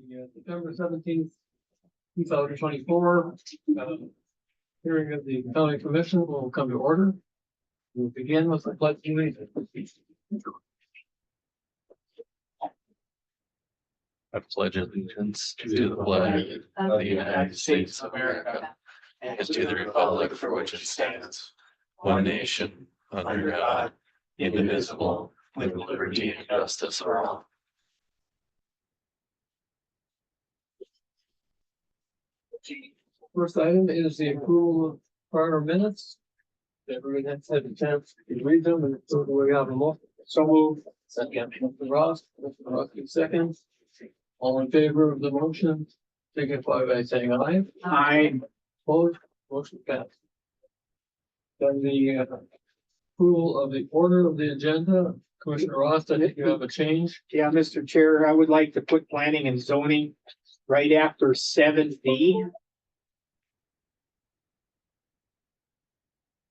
The September 17th, 2024 hearing of the county commission will come to order. We'll begin with the pledge of allegiance. I pledge allegiance to the flag of the United States of America and to the republic for which it stands, one nation, under God, indivisible, with liberty and justice for all. First item is the approval of prior minutes. Everyone has had a chance to read them and so we have a motion. So move. Second, Mr. Ross, second. All in favor of the motion, signify by saying aye. Aye. Opposed, motion passed. Then the approval of the order of the agenda, Commissioner Ross, I think you have a change. Yeah, Mr. Chair, I would like to put planning and zoning right after 7B.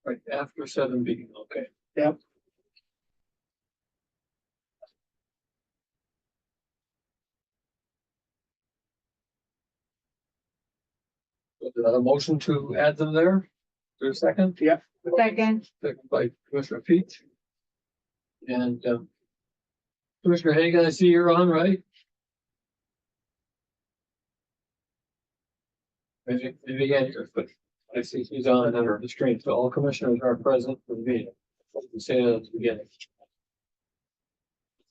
Right after 7B, okay. Yep. A motion to add them there? Is there a second? Yep. Second. Second by Commissioner Peach. And Commissioner Hagan, I see you're on, right? Maybe again, but I see he's on the screen, so all commissioners are present for the meeting. We say that at the beginning.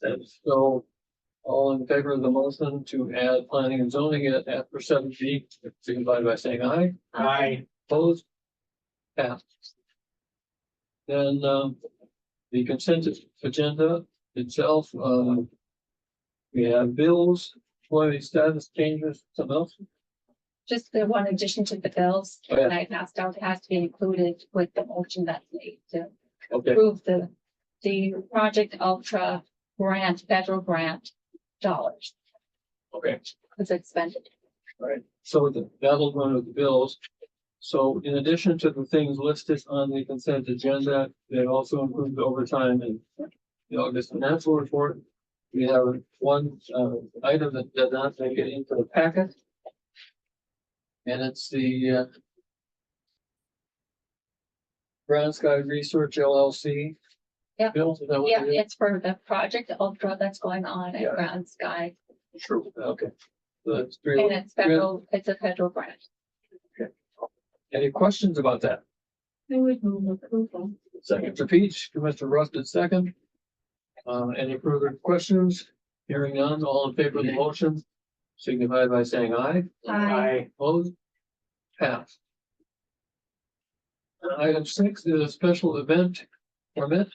And so, all in favor of the motion to add planning and zoning at after 7B, signify by saying aye. Aye. Opposed? Passed. Then, the consent agenda itself, we have bills, employee status changes, something else? Just the one addition to the bills Oh, yeah. that I passed out has to be included with the motion that's made to Okay, approve the Project Ultra grant, federal grant dollars okay, was expended. all right. So that'll run with the bills. So in addition to the things listed on the consent agenda, that also includes overtime and the August financial report. We have one item that did not make it into the packet. And it's the Brown Sky Research LLC. Yep. Bill, is that what Yeah, it is? it's for the Project Ultra that's going on Yeah. at Grand Sky. True, okay. So that's three. And it's federal, it's a federal grant. Any questions about that? I would move approval. Second to Peach, Commissioner Rusted second. Any further questions? Hearing none, all in favor of the motion, signify by saying aye. Aye. Opposed? Passed. Item 6 is a special event permit.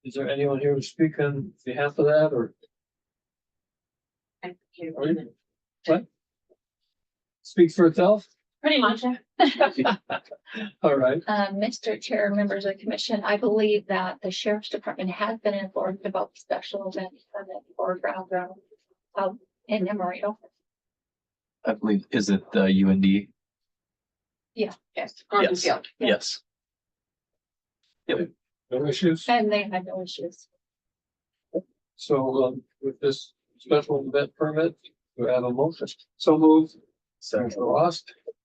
Is there anyone here to speak on behalf of that or? What? Speaks for itself? Pretty much. All right, Mr. Chair, members of the commission, I believe that the sheriff's department has been informed about the special event permit for ground zero in Emerito. I believe, is it the UND? Yeah, yes. Yes. Yes. no issues. And they had no issues. So with this special event permit, we have a motion. So moved. Commissioner Ross,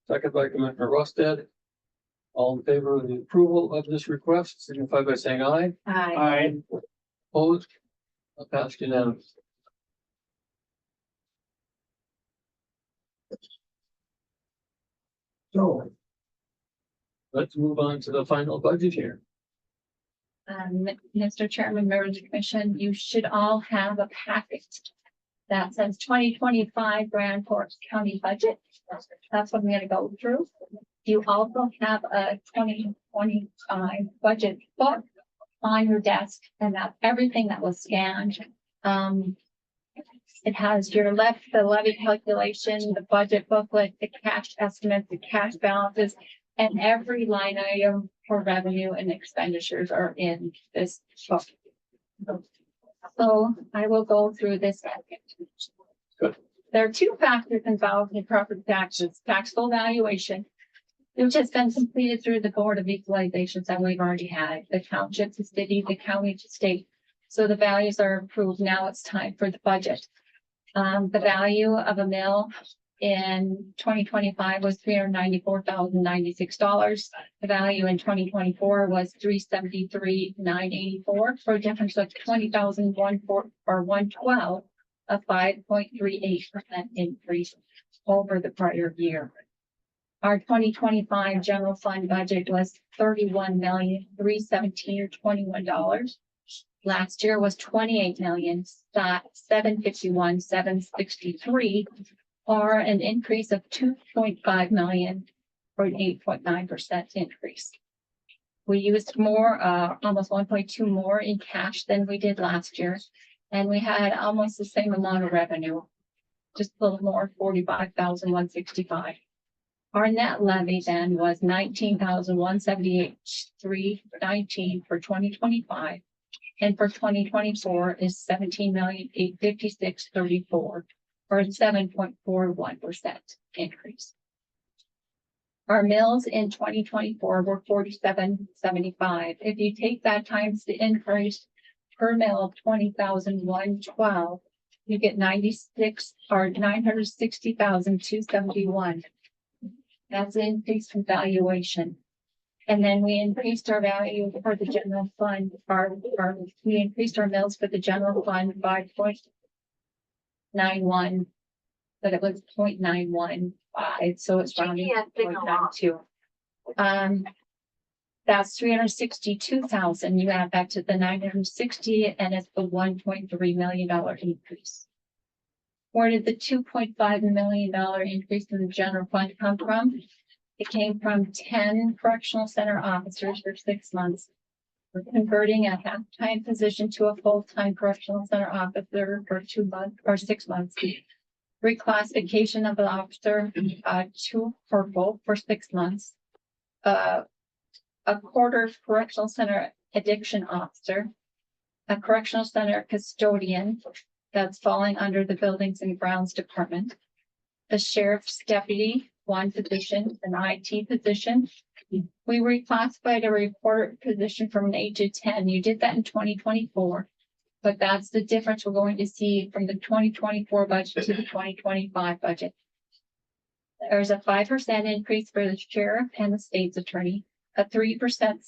second by Commissioner Rosted. All in favor of the approval of this request, signify by saying aye. Aye. Opposed? Passed unanimously. So let's move on to the final budget here. Mr. Chairman, members of the commission, you should all have a packet that says 2025 Grand Forks County budget. That's what I'm gonna go through. You also have a 2025 budget book on your desk, and that's everything that was scanned. It has the levy calculation, the budget booklet, the cash estimates, the cash balances, and every line item for revenue and expenditures are in this book. So I will go through this. Good. There are two factors involved in property taxes: taxable valuation, which has been completed through the Board of Equalizations that we've already had, the township to city, the county to state. So the values are approved. Now it's time for the budget. The value of a mill in 2025 was $394,096. The value in 2024 was $373,984 for a difference of $20,112, a 5.38% increase over the prior year. Our 2025 general fund budget was $31,317,021. Last year was $28,751,763, or an increase of $2.5 million, or an 8.9% increase. We used more, almost 1.2 more in cash than we did last year, and we had almost the same amount of revenue, just a little more, 45,165. Our net levy then was 19,178,319 for 2025. And for 2024 is 17,856,34, or a 7.41% increase. Our mills in 2024 were 47.75. If you take that times the increase per mill of 20,112, you get 960,271. That's an increase in valuation. And then we increased our value for the general fund, we increased our mills for the general fund by 0.91, but it was 0.915, so it's rounding to 0.92. That's 362,000. You add back to the 960, and it's the $1.3 million increase. Where did the $2.5 million increase in the general fund come from? It came from 10 correctional center officers for 6 months. We're converting a half-time position to a full-time correctional center officer for 2 months or 6 months. Reclassification of the officer to purple for 6 months. A quarter correctional center addiction officer. A correctional center custodian that's falling under the buildings and grounds department. The sheriff's deputy, 1 position, an IT position. We reclassified a reporter position from an 8 to 10. You did that in 2024, but that's the difference we're going to see from the 2024 budget to the 2025 budget. There's a 5% increase for the sheriff and the state's attorney, a 3%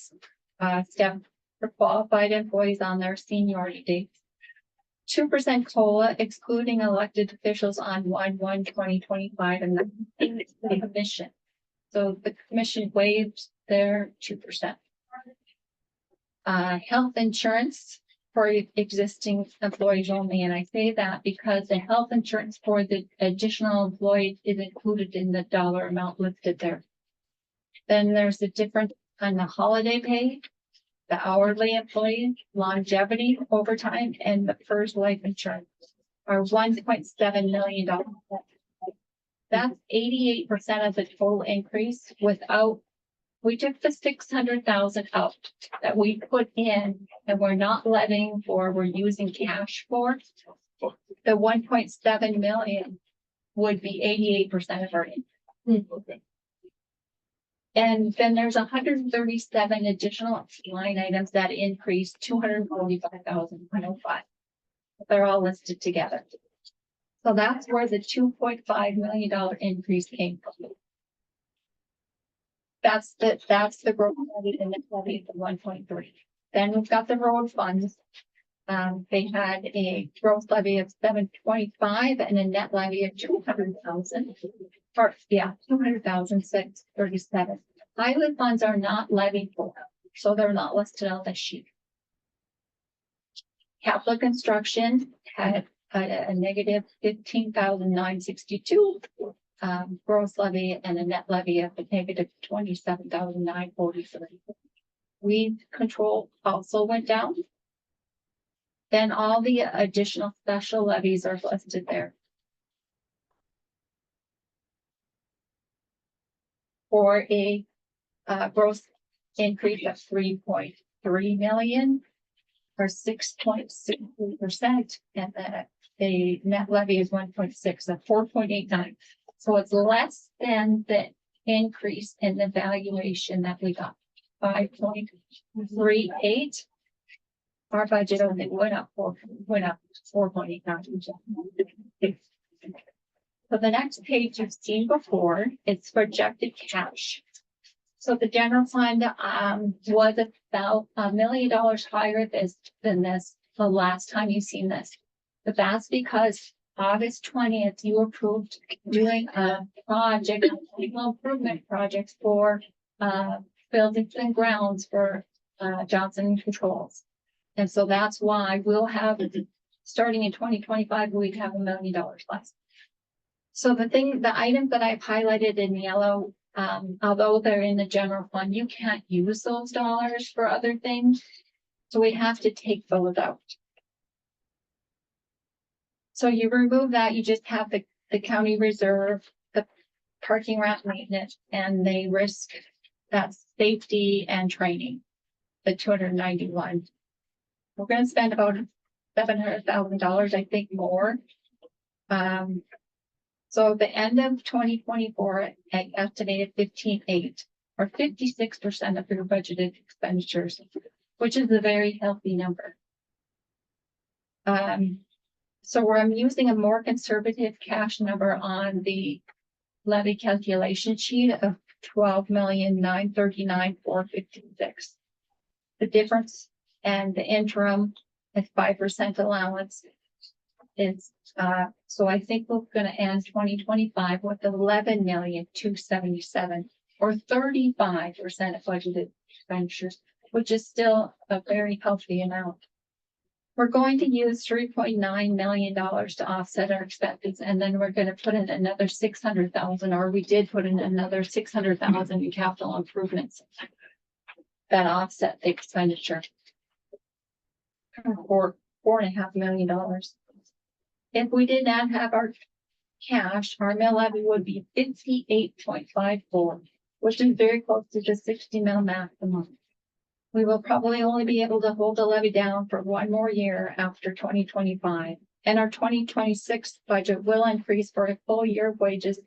step for qualified employees on their seniority dates. 2% COLA excluding elected officials on 1/1/2025 and the commission. So the commission waived their 2%. Health insurance for existing employees only. And I say that because the health insurance for the additional employees is included in the dollar amount listed there. Then there's a difference on the holiday pay, the hourly employee, longevity, overtime, and the first life insurance are $1.7 million. That's 88% of the total increase without, we took the 600,000 out that we put in and we're not levying for, we're using cash for. The 1.7 million would be 88% of our income. Okay. And then there's 137 additional line items that increase 245,105. They're all listed together. So that's where the $2.5 million increase came from. That's the growth levy and the levy of 1.3. Then we've got the road funds. They had a gross levy of 725 and a net levy of 200,000. Or yeah, 200,637. Highway funds are not levied for, so they're not listed on the sheet. Capital construction had a negative 15,962 gross levy and a net levy of a negative 27,943. Weed control also went down. Then all the additional special levies are listed there. For a gross increase of 3.3 million or 6.63%, and the net levy is 1.6, so 4.89. So it's less than the increase in the valuation that we got, 5.38. our budget only went up 4.89. So the next page you've seen before, it's projected cash. So the general fund, was about $1 million higher than this, the last time you've seen this. But that's because August 20th, you approved doing a project, improvement projects for, buildings and grounds for, Johnson Controls. And so that's why we'll have, starting in 2025, we'd have $1 million less. So the items that I've highlighted in yellow, although they're in the general fund, you can't use those dollars for other things. So we have to take those out. So you remove that, you just have the county reserve, the parking lot maintenance, and the risk, that's safety and training, the 291. We're gonna spend about $700,000, I think more. So the end of 2024, I estimated 15.8 or 56% of your budgeted expenditures, which is a very healthy number. So where I'm using a more conservative cash number on the levy calculation sheet of 12,939,456. The difference and the interim is 5% allowance. Is so I think we're going to end 2025 with 11,277,000 or 35% of budgeted expenditures, which is still a very healthy amount. We're going to use $3.9 million to offset our expenses, and then we're going to put in another 600,000, or we did put in another 600,000 in capital improvements that offset the expenditure for $4.5 million. If we did not have our cash, our mill levy would be 58.54, which is very close to the 60 mil maximum. We will probably only be able to hold the levy down for one more year after 2025. And our 2026 budget will increase for a full year of wages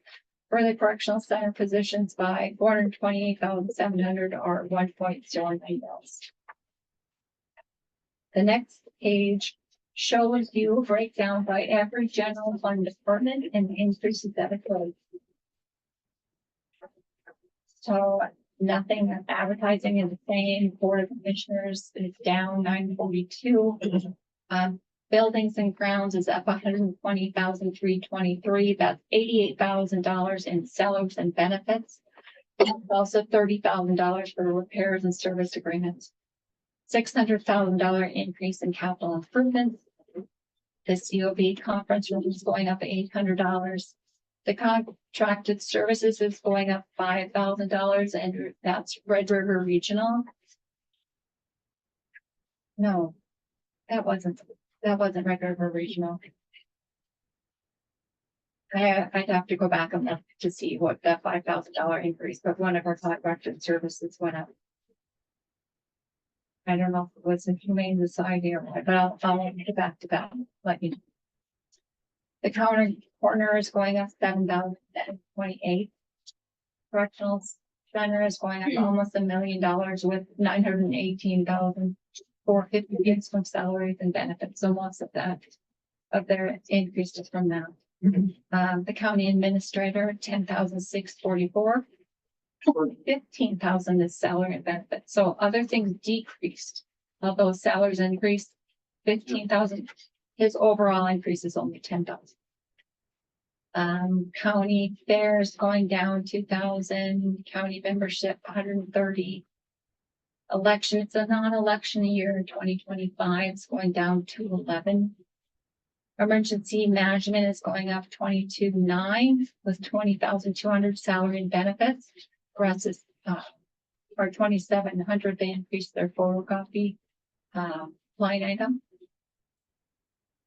for the correctional center positions by $428,700 or 1.09 mils. The next page shows you a breakdown by every general fund department and the increases that occurred. So nothing, advertising is the same, Board of Commissioners is down 942. Buildings and grounds is up 120,323. That's $88,000 in salaries and benefits. Also $30,000 for repairs and service agreements. $600,000 increase in capital improvements. The COB conference room is going up $800. The contracted services is going up $5,000, and that's Red River Regional. No, that wasn't Red River Regional. I'd have to go back and look to see what that $5,000 increase, but one of our contracted services went up. I don't know if it was the Humane Society or what, but I'll get back to that. Let you know. The corner is going up $7,028. Correctional center is going up almost $1 million with $918,450 from salaries and benefits. So most of that of their increase is from that. The county administrator, $10,644. 15,000 is salary and benefits. So other things decreased. Although salaries increased 15,000, his overall increase is only 10,000. County fairs going down 2,000, county membership 130. Election, it's a non-election year in 2025, it's going down to 11. Emergency management is going up 22,900 with 20,200 salary and benefits. Rest is or 2,700. They increased their photocopy line item.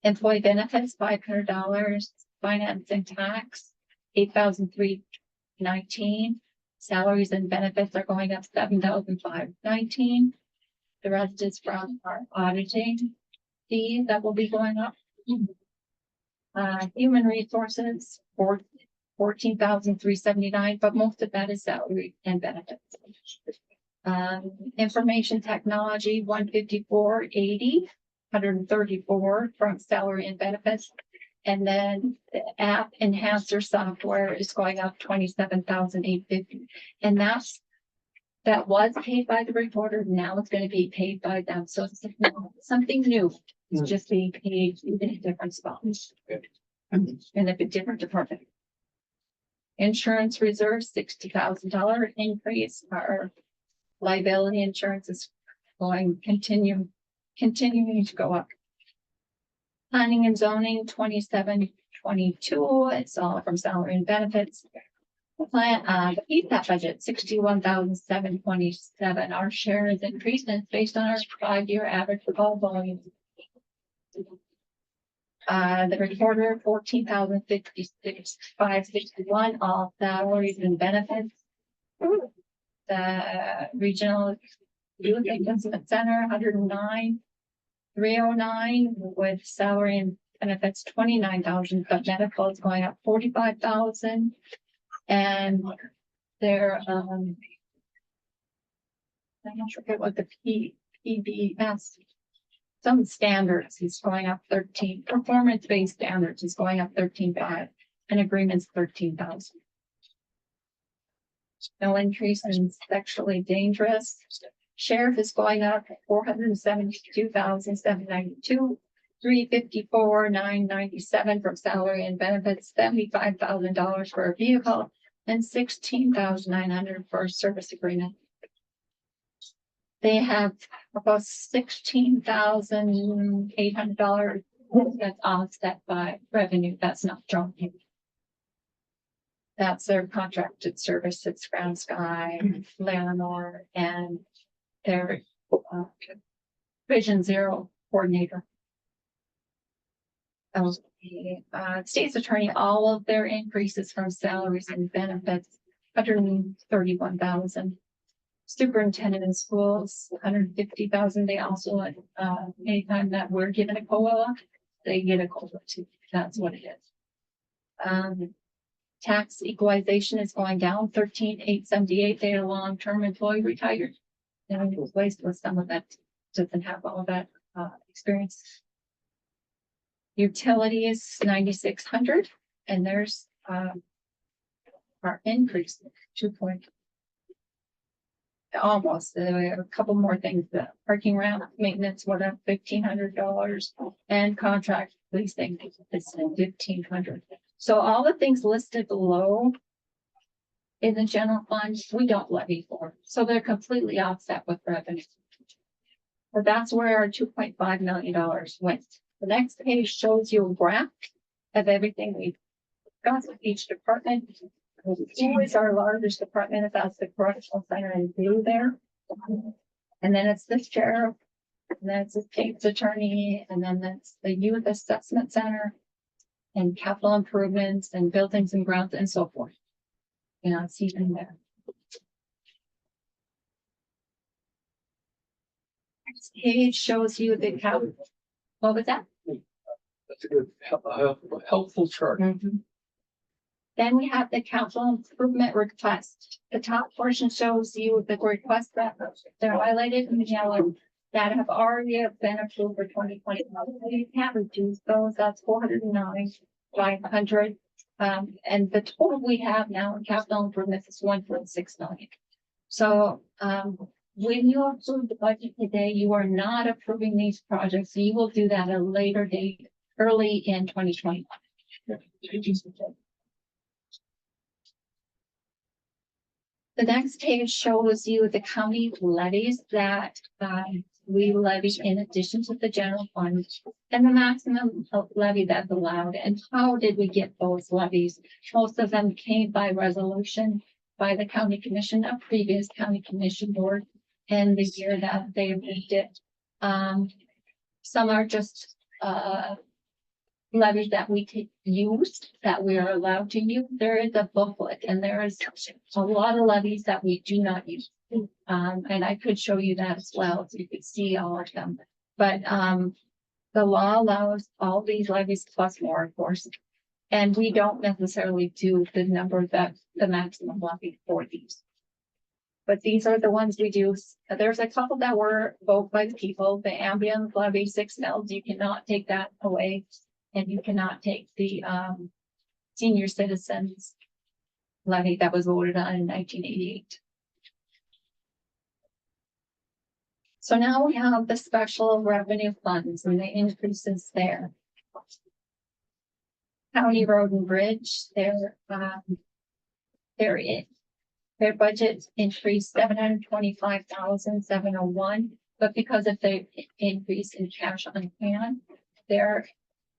Employee benefits $500. Finance and tax $8,319. Salaries and benefits are going up $7,519. The rest is from our auditing fee that will be going up. Human resources for $14,379, but most of that is salary and benefits. Information technology, 154.80, 134 from salary and benefits. And then the app enhancer software is going up 27,850. And that was paid by the recorder. Now it's going to be paid by them. So it's something new. It's just being paid in a different spot. In a different department. Insurance reserve, $60,000 increase. Our liability insurance is continuing to go up. Planning and zoning, 2722. It's all from salary and benefits. The ESAP budget, 61,727. Our share is increased and it's based on our 5-year average for all volumes. The recorder, 14,056,561, all salaries and benefits. The regional youth engagement center, 109,309 with salary and benefits, 29,000, but medical is going up 45,000. And their, I forget what the PBS, some standards is going up 13, performance-based standards is going up 13,500, and agreements 13,000. No increase in sexually dangerous. Sheriff is going up 472,792, 354,997 from salary and benefits, $75,000 for a vehicle, and 16,900 for a service agreement. They have about $16,800 that's offset by revenue. That's not joint. That's their contracted services, Ground Sky, Lenore, and their Vision Zero coordinator. State's attorney, all of their increases from salaries and benefits, 131,000. Superintendent in schools, 150,000. They also, anytime that we're given a COLA, they get a COLA too. That's what it is. Tax equalization is going down 13,878. They are long-term employee retired. And replaced with some of that doesn't have all of that experience. Utilities 9,600, and there's our increase 2 point. Almost a couple more things. The parking ramp maintenance went up $1,500, and contract leasing is $1,500. So all the things listed below in the general fund, we don't levy for, so they're completely offset with revenue. But that's where our $2.5 million went. The next page shows you a graph of everything we've got with each department. Who is our largest department? If that's the correctional center in blue there. And then it's the sheriff, and then it's the state's attorney, and then that's the youth assessment center, and capital improvements, and buildings and grounds, and so forth. You know, it's even there. Next page shows you the capital. What was that? That's a good, helpful chart. Then we have the capital improvement request. The top portion shows you the requests that they're highlighted in yellow that have already been approved for 2020. We have reduced those. That's 409,500. And the total we have now in capital improvements is 1.6 million. So when you approve the budget today, you are not approving these projects. So you will do that at a later date, early in 2021. The next page shows you the county levies that we levy in addition to the general fund and the maximum levy that's allowed. And how did we get those levies? Most of them came by resolution by the county commission, a previous county commission board, and the year that they approved it. Some are just levies that we use, that we are allowed to use. There is a booklet, and there is a lot of levies that we do not use. And I could show you that as well, so you could see all of them. But the law allows all these levies plus more, of course. And we don't necessarily do the number that the maximum levy for these. but these are the ones we do. There's a couple that were voted by the people, the ambulance levy 6 mils, you cannot take that away. And you cannot take the, senior citizens levy that was voted on in 1988. So now we have the special revenue funds and the increases there. County Road and Bridge, their budget increased 725,701, but because of the increase in cash on hand, their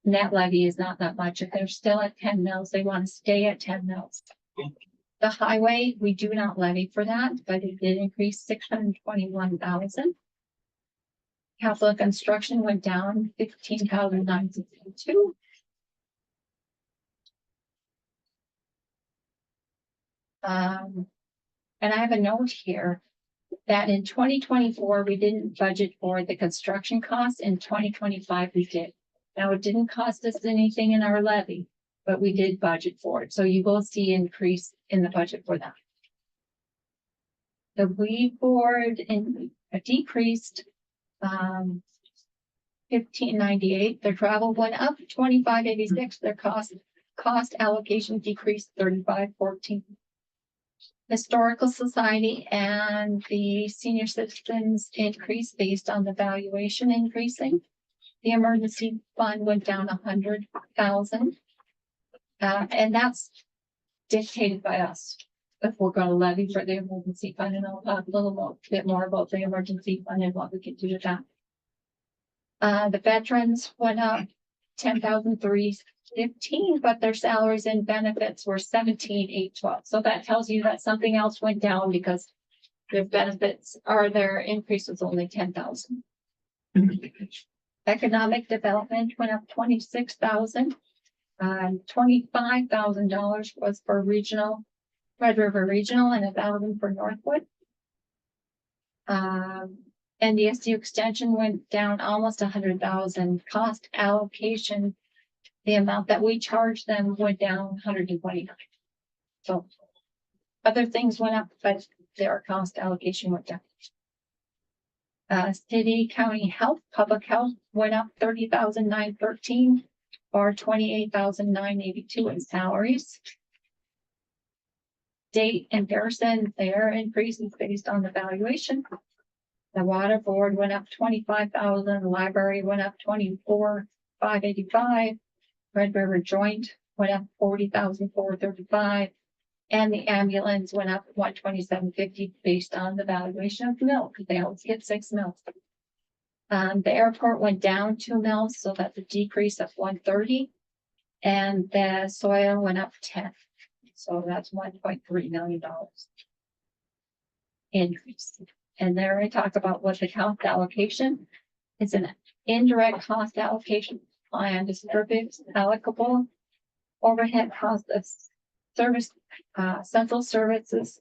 net levy is not that much. If they're still at 10 mils, they want to stay at 10 mils. The highway, we do not levy for that, but it did increase 621,000. Capital construction went down 15,962. And I have a note here that in 2024, we didn't budget for the construction costs. In 2025, we did. Now, it didn't cost us anything in our levy, but we did budget for it. So you will see increase in the budget for that. The weed board decreased 1598. Their travel went up 2586. Their cost allocation decreased 3514. Historical Society and the senior citizens increased based on the valuation increasing. The emergency fund went down 100,000. And that's dictated by us. If we're going to levy for the emergency fund, and I'll talk a little bit more about the emergency fund and what we can do with that. The veterans went up 10,315, but their salaries and benefits were 17,812. So that tells you that something else went down because their benefits or their increase was only 10,000. Economic development went up 26,000. $25,000 was for regional, Red River Regional, and 1,000 for Northwood. NDSU extension went down almost 100,000. Cost allocation, the amount that we charged them went down 129. So other things went up, but their cost allocation went down. City, county health, public health went up 30,913 or 28,982 in salaries. State and Garrison, their increase is based on the valuation. The water board went up 25,000. The library went up 24,585. Red River Joint went up 40,435. And the ambulance went up 127.50 based on the valuation of milk. They always get 6 mils. The airport went down 2 mils, so that's a decrease of 130. And the soil went up 10. So that's $1.3 million increase. And there I talk about what the cost allocation is. An indirect cost allocation plan distributes allocable overhead cost of service, central services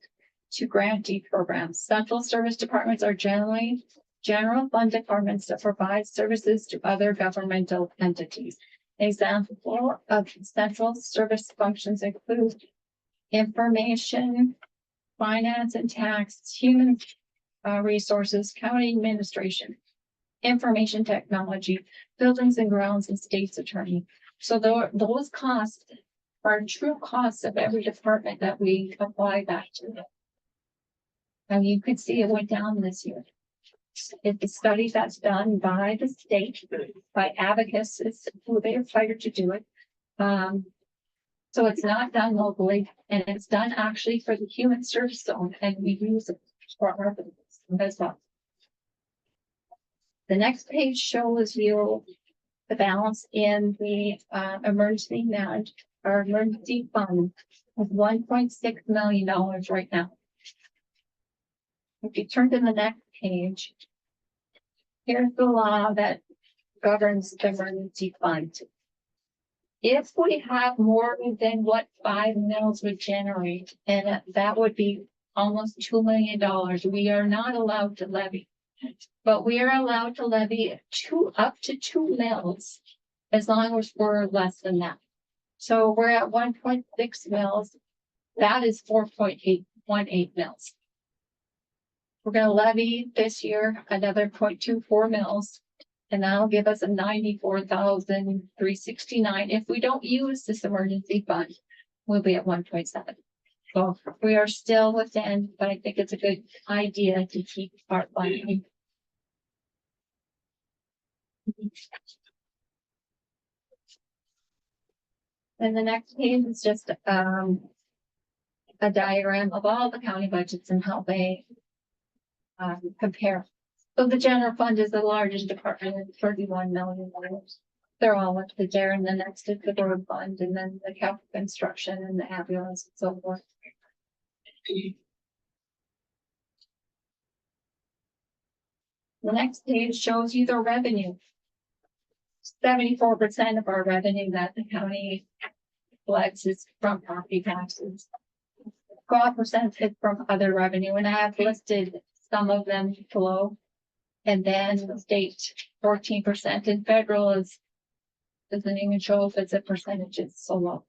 to grantee programs. Central service departments are generally general fund departments that provide services to other governmental entities. Example of central service functions include information, finance and tax, human resources, county administration, information technology, buildings and grounds, and state's attorney. So those costs are true costs of every department that we apply that to. And you could see it went down this year. It's a study that's done by the state, by Abacus, it's who they hired to do it. So it's not done locally, and it's done actually for the human service zone, and we use it for our business as well. The next page shows you the balance in the emergency fund of $1.6 million right now. If you turn to the next page, here's the law that governs the emergency fund. If we have more than what 5 mils would generate, and that would be almost $2 million, we are not allowed to levy. But we are allowed to levy up to 2 mils as long as we're less than that. So we're at 1.6 mils. That is 4.818 mils. We're gonna levy this year another 0.24 mils. And that'll give us a 94,369. If we don't use this emergency fund, we'll be at 1.7. So we are still within, but I think it's a good idea to keep our funding. And the next page is just a diagram of all the county budgets and how they compare. So the general fund is the largest department at $31 million. They're all listed there, and the next is the road fund, and then the capital construction and the ambulance and so forth. The next page shows you the revenue. 74% of our revenue that the county collects is from property taxes. 12% is from other revenue, and I have listed some of them below. And then the state 14%, and federal doesn't even show if it's a percentage, it's so low.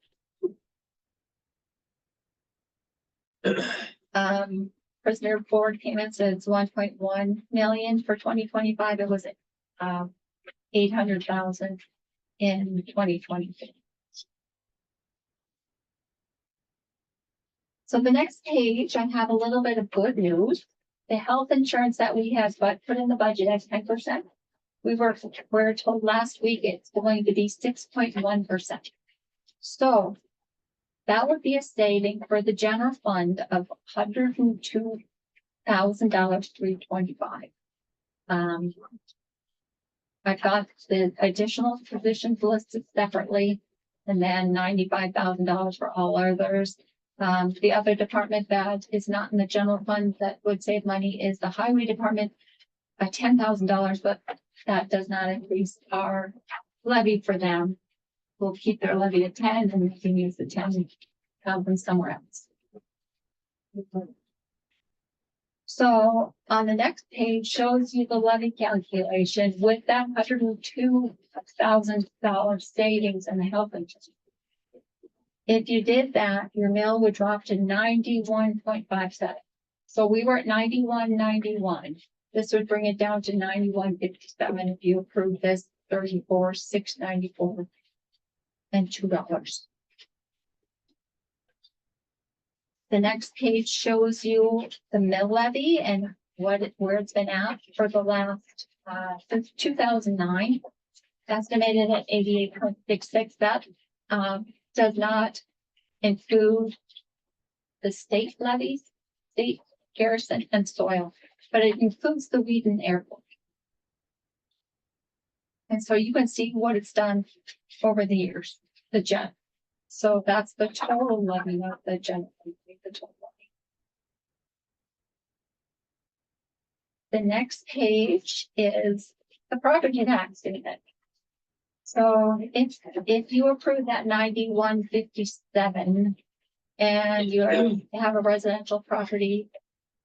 Prisoner board payments is 1.1 million for 2025. It was 800,000 in 2020. So the next page, I have a little bit of good news. The health insurance that we have put in the budget as 10%. We were told last week it's going to be 6.1%. So that would be a saving for the general fund of $102,325. I've got the additional positions listed separately, and then $95,000 for all others. The other department that is not in the general fund that would save money is the highway department, $10,000, but that does not increase our levy for them. We'll keep their levy at 10, and we can use the 10 from somewhere else. So on the next page shows you the levy calculation with that $102,000 savings in the health insurance. If you did that, your mill would drop to 91.57. So we were at 91.91. This would bring it down to 91.57 if you approve this 34,694 and $2. The next page shows you the mill levy and where it's been at for the last since 2009, estimated at 88.66. That does not include the state levies, state garrison and soil, but it includes the Wheaton Airport. And so you can see what it's done over the years, the jet. So that's the total levy, not the general, the total levy. The next page is the property tax statement. So if you approve that 91.57 and you have a residential property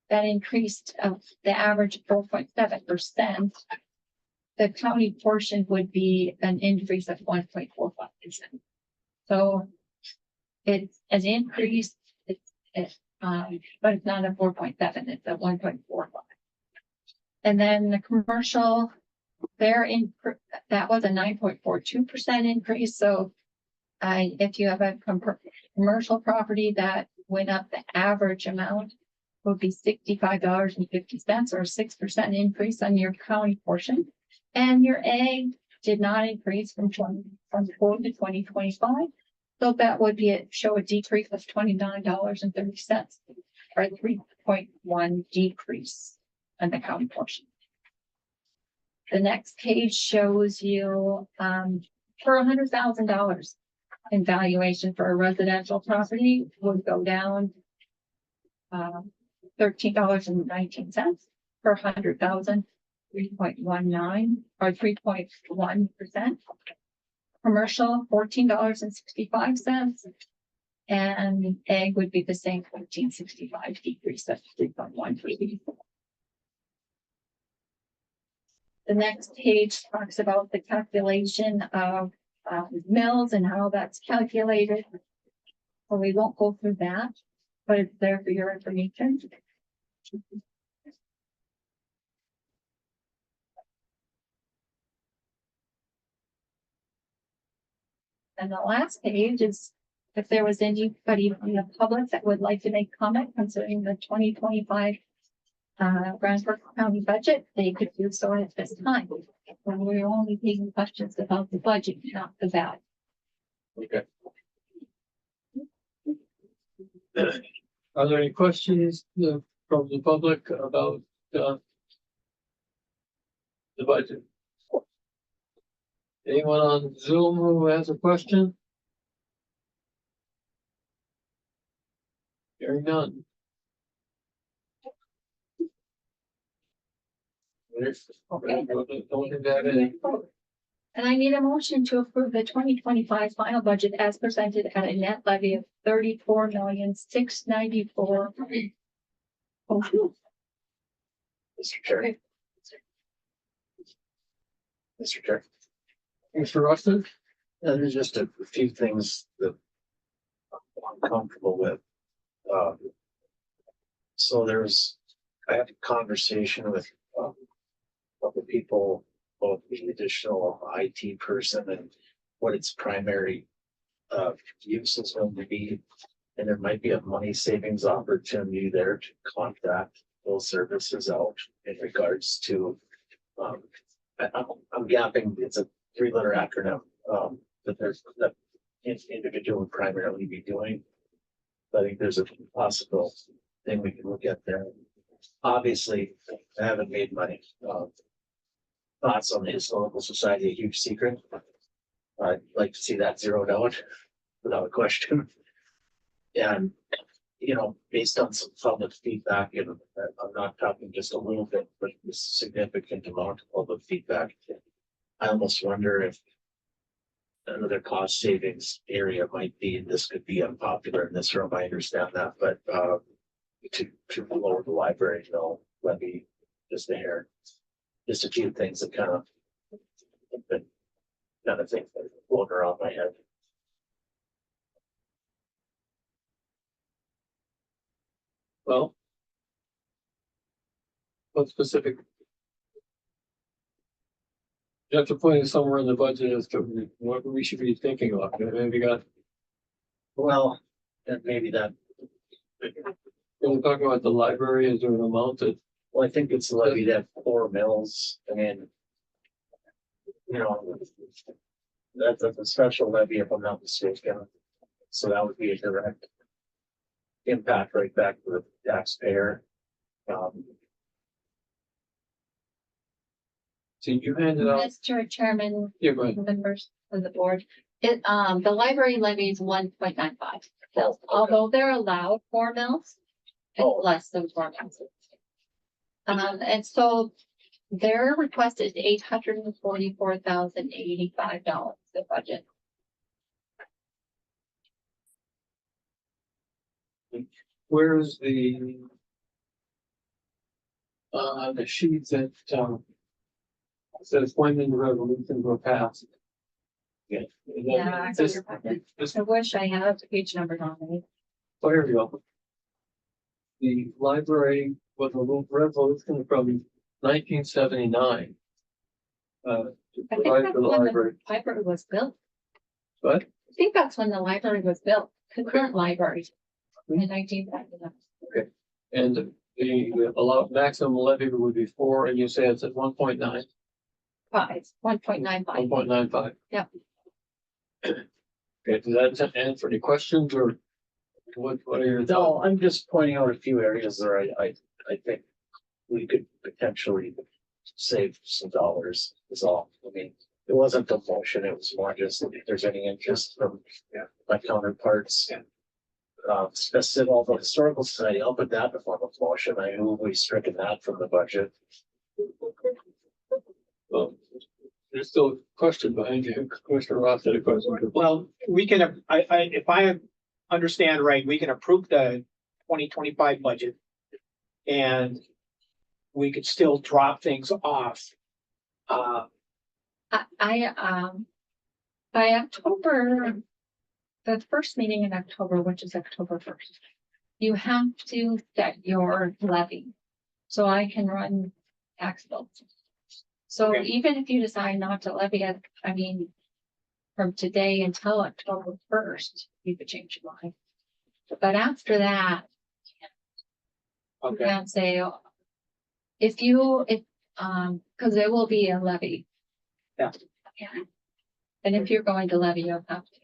that increased of the average 4.7%, the county portion would be an increase of 1.45%. So it's an increase, but it's not a 4.7, it's a 1.45. And then the commercial, that was a 9.42% increase. So if you have a commercial property that went up, the average amount would be $65.50 or a 6% increase on your county portion. And your ag did not increase from 2024 to 2025. So that would show a decrease of $29.30 or a 3.1 decrease on the county portion. The next page shows you for $100,000 in valuation for a residential property would go down $13.19 per 100,000, 3.19 or 3.1%. Commercial $14.65, and ag would be the same, $14.65 decrease of 3.1%. The next page talks about the calculation of mills and how that's calculated. So we won't go through that, but it's there for your information. And the last page is if there was anybody from the public that would like to make comment concerning the 2025 Grand Forks County budget, they could do so at this time. And we're only taking questions about the budget, not the ballot. Okay. Are there any questions from the public about the budget? Anyone on Zoom who has a question? Hearing none. Okay. Don't think that any. And I need a motion to approve the 2025 final budget as presented at a net levy of 34,694,000. Mr. Chair. Mr. Chair, Mr. Rustin? there's just a few things that I'm comfortable with. So I had a conversation with a couple of people, both the additional IT person and what its primary use is going to be. And there might be a money savings opportunity there to contract those services out in regards to I'm gapping, it's a 3-letter acronym, that there's that individual would primarily be doing. I think there's a possible thing we can look at there. Obviously, I haven't made money. Thoughts on the Historical Society, a huge secret. I'd like to see that zeroed out without a question. And, based on some public feedback, and I'm not talking just a little bit, but a significant amount of public feedback. I almost wonder if another cost savings area might be, and this could be unpopular in this room, I understand that, but to lower the library bill levy just a hair. Just a few things that kind of things that are floating around my head. Well. What specific? You have to point it somewhere in the budget as to what we should be thinking of. Maybe got, Well, and maybe that, we're talking about the library, is there an amount that, well, I think it's levied at 4 mills. I mean, that's a special levy if I'm not mistaken. So that would be a direct impact right back to the taxpayer. so you handed out, Mr. Chairman, yeah, go ahead. members of the board, the library levy is 1.95 mils, although they're allowed 4 mils. Oh. It's less than 4 mils. And so their request is $844,085, the budget. Where's the sheets that, says when the revolution will pass? Yeah. Yeah, I got your packet. I wish I had the page numbers on me. Oh, here we go. The library was a little resolution from 1979. To I think provide that's for the when library, the library was built. but I think that's when the library was built, the current library in 1979. and the allowed maximum levy would be 4, and you say it's at 1.9, 1.95. 1.95. Yep. Okay, does that answer any questions or what are your No, thoughts? I'm just pointing out a few areas where I think we could potentially save some dollars is all. I mean, it wasn't a motion, it was more just if there's any interest from my counterparts. Specific, all the Historical Society, I'll put that in the form of motion. I move we stricken that from the budget. Well, there's still a question behind you. Commissioner Roth had a question. Well, we can, if I understand right, we can approve the 2025 budget. And we could still drop things off. By October, the first meeting in October, which is October 1st, you have to set your levy. So I can run tax bills. So Okay. even if you decide not to levy it, I mean, from today until October 1st, you could change your mind. But after that, you Okay, can't say, oh, if, because there will be a levy. Yeah. Yeah. And if you're going to levy, you'll have to.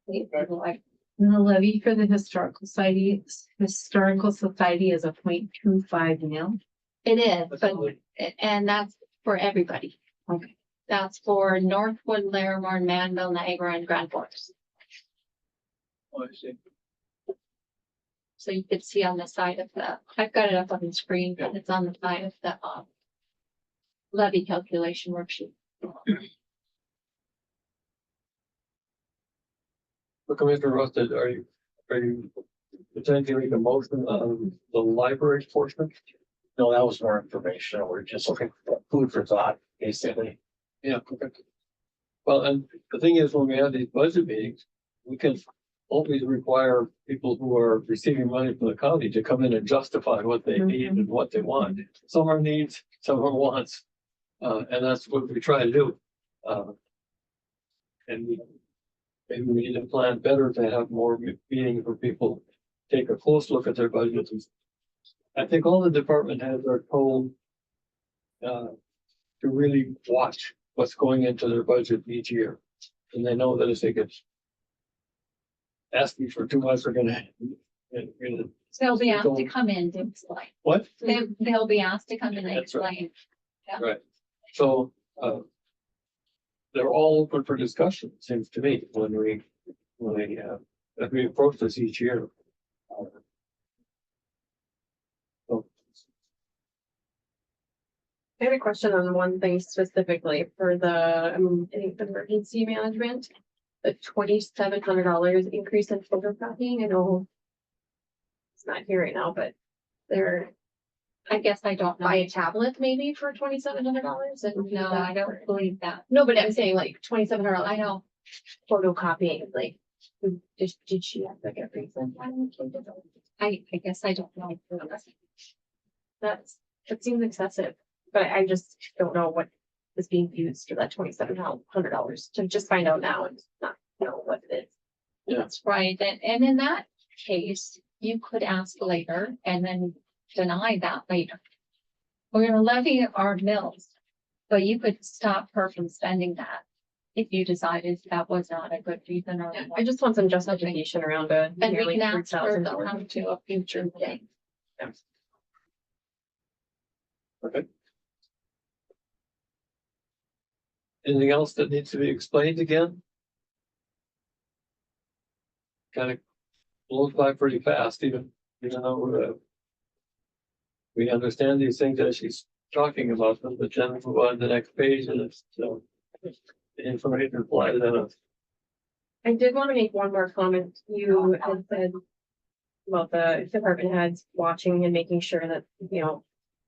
Wait for the levy. And the levy for the historical society is a 0.25 mil. It is, but, and that's for everybody. Okay. That's for Northwood, Larimore, Manville, Niagara, and Grand Forks. Oh, I see. So you could see on the side of the, I've got it up on the screen, but it's on the side of the, levy calculation worksheet. But Commissioner Rusted, are you intending to make a motion on the library portion? No, that was more informational. We're just food for thought, basically. Yeah, okay. Well, and the thing is, when we have these budget meetings, we can always require people who are receiving money from the county to come in and justify what they need and what they want. Some are needs, some are wants. And that's what we try to do. And maybe we need to plan better to have more meetings where people take a close look at their budgets. I think all the department heads are told to really watch what's going into their budget each year. And they know that if they get asking for too much, they're gonna. They'll be asked to come in to explain. What? They'll be asked to come in and That's right. explain. Right. So, they're all open for discussion, it seems to me, when we approach this each year. So, I have a question on one thing specifically for the, I think the emergency management. The $2,700 increase in photocopying, I know. It's not here right now, but they're I guess I don't know. buy a tablet maybe for $2,700 and No, I don't believe that. No, but I'm saying like $2,700, I know. photocopying, like, did she have like a reason? I guess I don't know. That seems excessive, but I just don't know what is being used for that $2,700 to just find out now and not know what it is. That's right. And in that case, you could ask later and then deny that later. We're gonna levy our mills, but you could stop her from spending that if you decided that was not a good reason or. I just want some justification around it. And we can ask her to come to a future day. okay. Anything else that needs to be explained again? Kind of blows by pretty fast, even though we understand these things as she's talking about them, but then move on to the next page and it's, the information flies at us. I did want to make one more comment. You had said about the department heads watching and making sure that,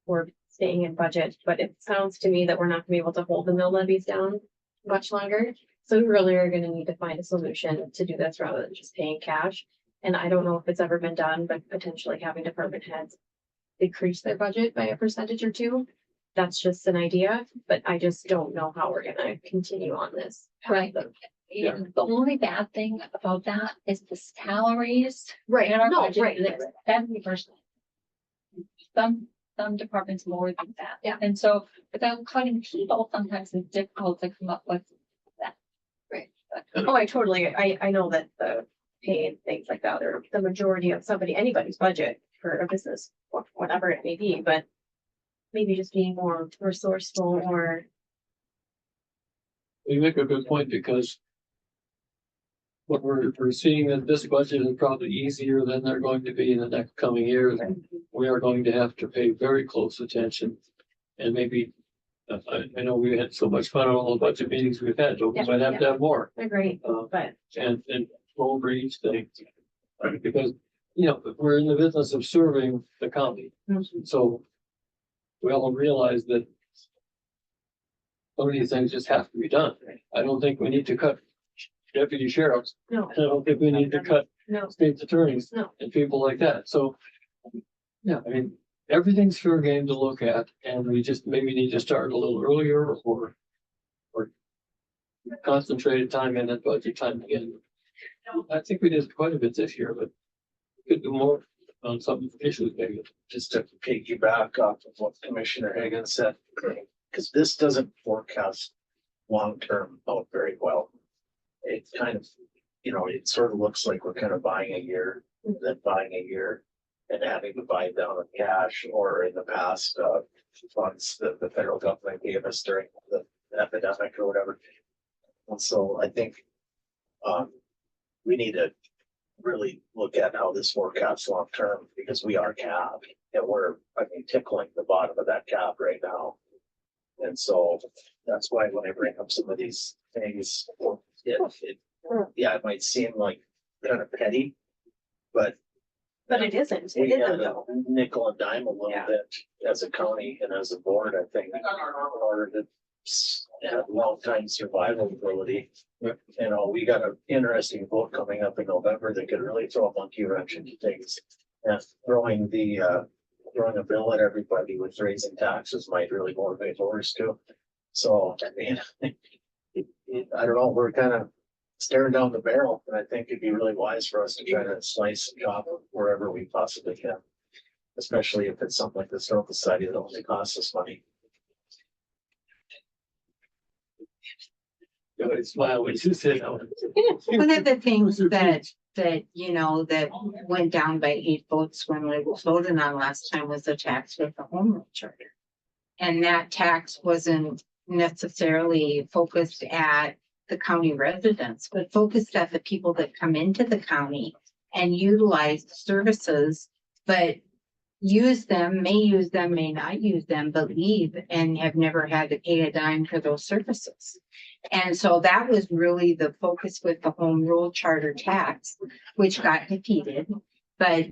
we're staying in budget, but it sounds to me that we're not gonna be able to hold the mill levies down much longer. So we really are gonna need to find a solution to do this rather than just paying cash. And I don't know if it's ever been done, but potentially having department heads decrease their budget by a percentage or two. That's just an idea, but I just don't know how we're gonna continue on this. Right. And the only bad thing about that is the salaries. Right, in our no, budget right, is right. 70%. Some departments more than that. Yeah. And so without cutting people, sometimes it's difficult to come up with that. Right. But Oh, I know that the pay and things like that are the majority of anybody's budget for a business, whatever it may be, but maybe just being more resourceful or, You make a good point because what we're seeing that this budget is probably easier than they're going to be in the next coming years. We are going to have to pay very close attention and maybe, I know we had so much fun on all the budget meetings we've had, but we might have to have more. agree, but And go over each thing. Because, we're in the business of serving the county, so we all realize that some of these things just have to be done. I don't think we need to cut deputy sheriffs. no, I don't think we need to cut no, state attorneys no. and people like that. So, yeah, I mean, everything's fair game to look at, and we just maybe need to start a little earlier or concentrated time in it, budget time again. I think we did quite a bit this year, but we could do more on some issues maybe. Just to piggyback off of what Commissioner Higgins said, because this doesn't forecast long-term out very well. It kind of, it sort of looks like we're kind of buying a year, then buying a year and having to buy down on cash or in the past, funds that the federal government gave us during the epidemic or whatever. And so I think, we need to really look at how this forecasts long term, because we are capped and we're, tickling the bottom of that cap right now. And so that's why when I bring up some of these things, it might seem like kind of petty, but But it isn't. we It gotta isn't though. nickel and dime a little Yeah. bit as a county and as a board, I think, in order to have long-time survival ability. We got an interesting vote coming up in November that could really throw a monkey wrench into things. And throwing a bill at everybody with raising taxes might really motivate voters too. So, I don't know, we're kind of staring down the barrel, and I think it'd be really wise for us to try to slice and chop wherever we possibly can. Especially if it's something like the Historical Society that only costs us money. I smile when you say that. One of the things that that went down by 8 votes when we voted on last time was the tax with the home rule charter. And that tax wasn't necessarily focused at the county residents, but focused at the people that come into the county and utilize the services, but may use them, may not use them, but leave and have never had to pay a dime for those services. And so that was really the focus with the home rule charter tax, which got defeated. But,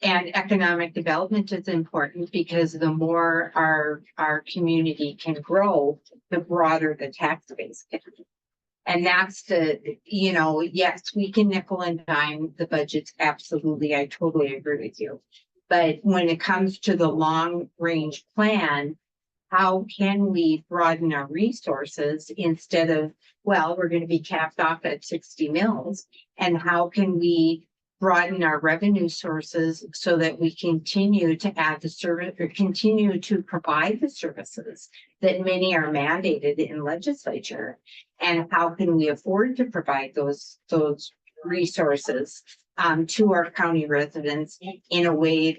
and economic development is important because the more our community can grow, the broader the tax base can be. And that's yes, we can nickel and dime the budgets. Absolutely. I totally agree with you. But when it comes to the long range plan, how can we broaden our resources instead of, we're going to be capped off at 60 mills? And how can we broaden our revenue sources so that we continue to add the service or continue to provide the services that many are mandated in legislature? And how can we afford to provide those resources to our county residents in a way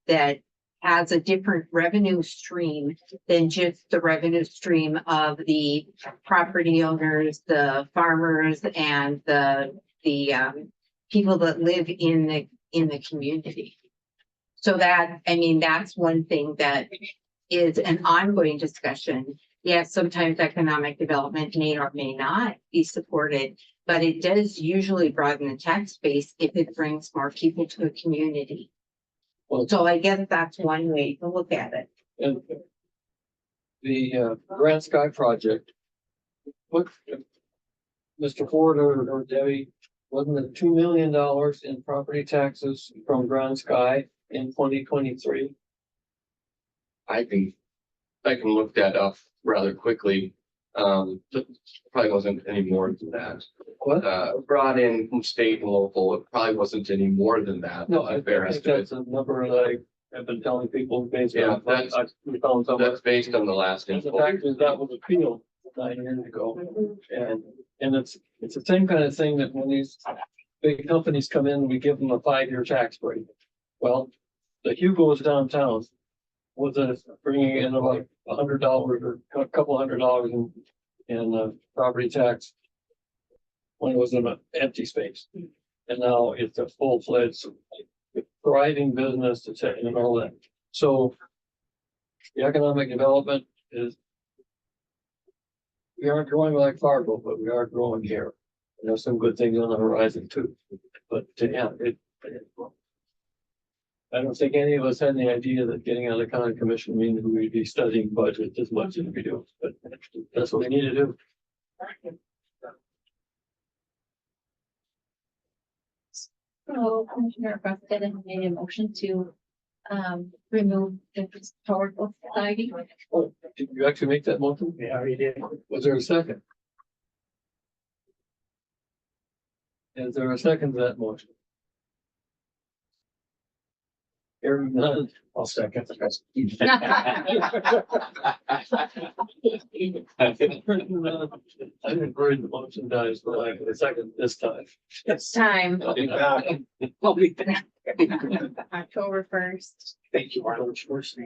that has a different revenue stream than just the revenue stream of the property owners, the farmers, and the people that live in the community. So that's one thing that is an ongoing discussion. Yes, sometimes economic development may or may not be supported, but it does usually broaden the tax base if it brings more people to a community. Well, So I guess that's one way to look at it. and the Grand Sky project, what, Mr. Ford or Debbie, wasn't it $2 million in property taxes from Grand Sky in 2023? I can look that up rather quickly. Probably wasn't any more than that. What? Brought in from state and local, it probably wasn't any more than that. No, I Fair think estimate. that's a number that I have been telling people based Yeah, on. We found somewhere. That's based on the last And the info. fact is that was appealed 9 years ago. And it's the same kind of thing that when these big companies come in, we give them a 5-year tax break. Well, the Hugo's downtown was bringing in about $100 or a couple $100 in property tax when it was in an empty space. And now it's a full-fledged thriving business and all that. So the economic development is, we aren't growing like Fargo, but we are growing here. And there's some good things on the horizon too. But I don't think any of us had the idea that getting on the county commission means we'd be studying budget as much as we do, but that's what we need to do. So Commissioner Braxton made a motion to remove the historical society. Oh, did you actually make that motion? Yeah, you did. Was there a second? Is there a second to that motion? Hearing none. I'll second. I didn't read the motion dies, but I can second this time. It's time. I'll be back. I'll be back. October 1st. Thank you, Arnold. First.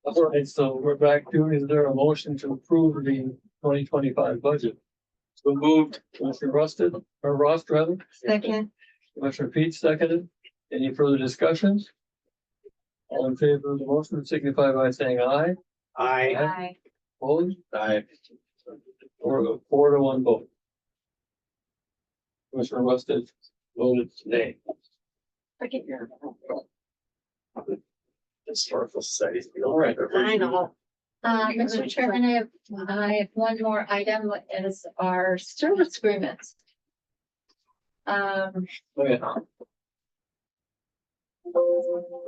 All right, so we're back to, is there a motion to approve the 2025 budget? So moved, Commissioner Rusted, or Ross rather, Second, Commissioner Pete seconded. Any further discussions? All in favor of the motion signify by saying aye. I, aye. Opposed? Aye. Or 4-1 vote. Commissioner Rusted voted nay. Historical Society. All right. I know. Mr. Chairman, I have one more item is our service agreements. Okay.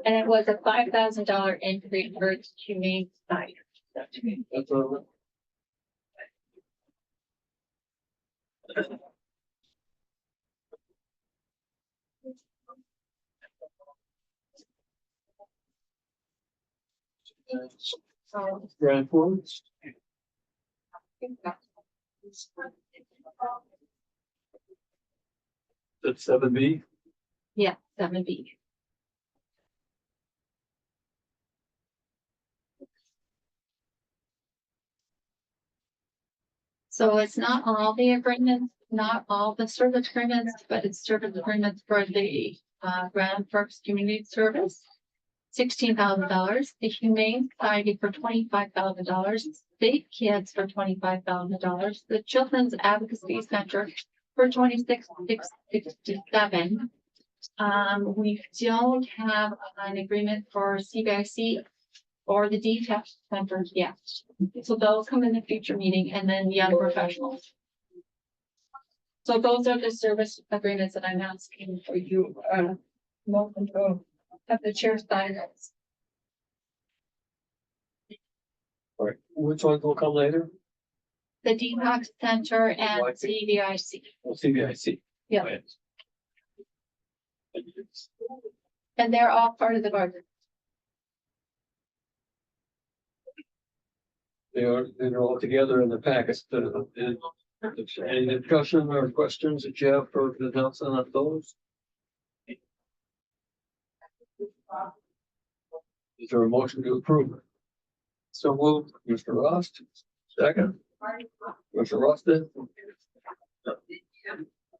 And it was a $5,000 increase for humane side. That's all. Grand Forks, that's 7B. Yeah, 7B. So it's not all the agreements, not all the service agreements, but it's service agreements for the Grand Forks Community Service. $16,000, the Humane Society for $25,000, State Kids for $25,000, the Children's Advocacy Center for $26,667. We don't have an agreement for CBIC or the detached centers yet. So those come in the future meeting, and then young professionals. So those are the service agreements that I'm asking for you, motion to have the chair sign those. All right, which ones will come later? The detox center and CVIC. Well, CBIC. Yeah. And they're all part of the budget. They're all together in the package. Any discussion or questions that you have for the Nelson on those? Is there a motion to approve? So moved, Mr. Ross, second. Mr. Rosted.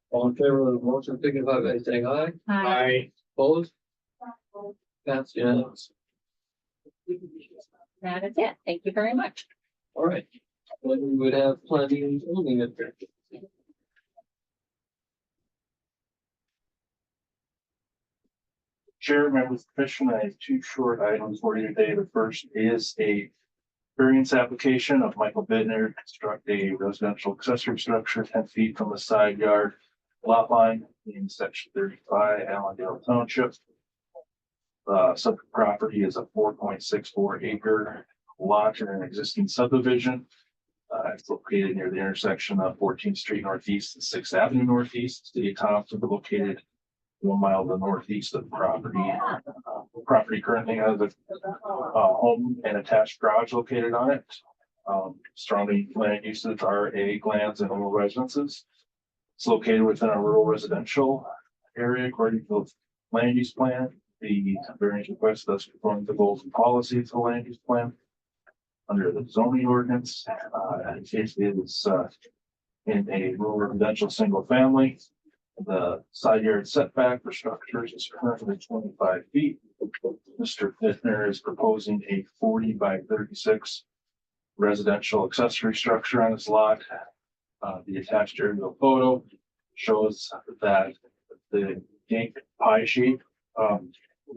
All in favor of the motion, signify by saying aye. I, Opposed? That's unanimous. That is it. Thank you very much. All right. Then we would have planning and zoning at there. Chair, members of the commission, I have two short items for you today. The first is a variance application of Michael Bittner to construct a residential accessory structure 10 feet from the side yard lot line in section 35, Allendale Township. Subject property is a 4.64 acre lot in an existing subdivision. It's located near the intersection of 14th Street Northeast and 6th Avenue Northeast. City of Thompson located 1 mile to the northeast of the property. Property currently has a home and attached garage located on it. Surrounding land uses are ag lands and rural residences. It's located within a rural residential area according to the land use plan. The variance request does conform to the goals and policies of the land use plan. Under the zoning ordinance, it is in a rural residential single family. The side yard setback for structures is currently 25 feet. Mr. Bittner is proposing a 40 by 36 residential accessory structure on his lot. The attached aerial photo shows that the pink pie shape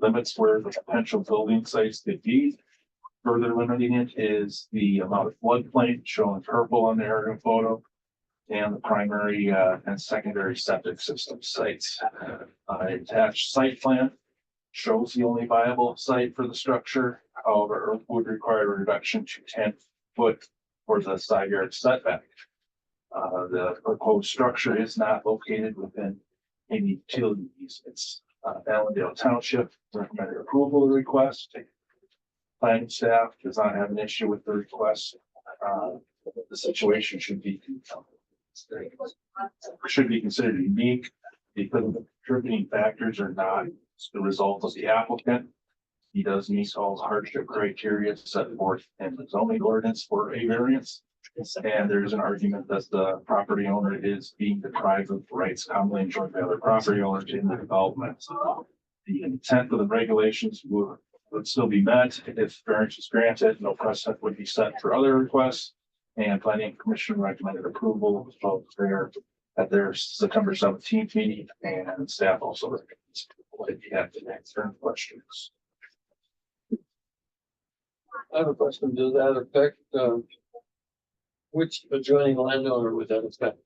limits where the potential building sites could be. Further limiting it is the amount of floodplain shown in purple on the aerial photo and the primary and secondary septic system sites. Attached site plan shows the only viable site for the structure. However, would require a reduction to 10 foot for the side yard setback. The proposed structure is not located within any utilities. It's Allendale Township recommended approval of the request. Planning staff does not have an issue with the request. The situation should be considered unique because the contributing factors are not the result of the applicant. He does meet all the hardship criteria set forth in the zoning ordinance for a variance. And there's an argument that the property owner is being deprived of rights commonly enjoyed by other property owners in the development. The intent of the regulations would still be met if variance is granted. No precedent would be set for other requests. And planning commission recommended approval of at their September 17th meeting, and staff also recommends approval if you have to answer questions. I have a question. Does that affect, which adjoining landowner would that affect?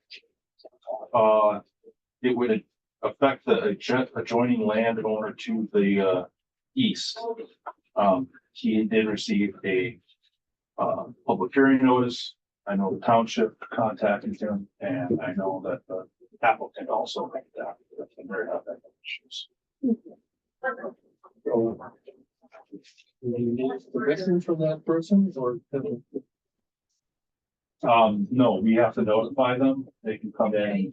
It would affect the adjoining landowner to the east. He did receive a public hearing notice. I know the township contacted him, and I know that the applicant also contacted him, and they're having issues. So, do you need permission from that person or? No, we have to notify them. They can come in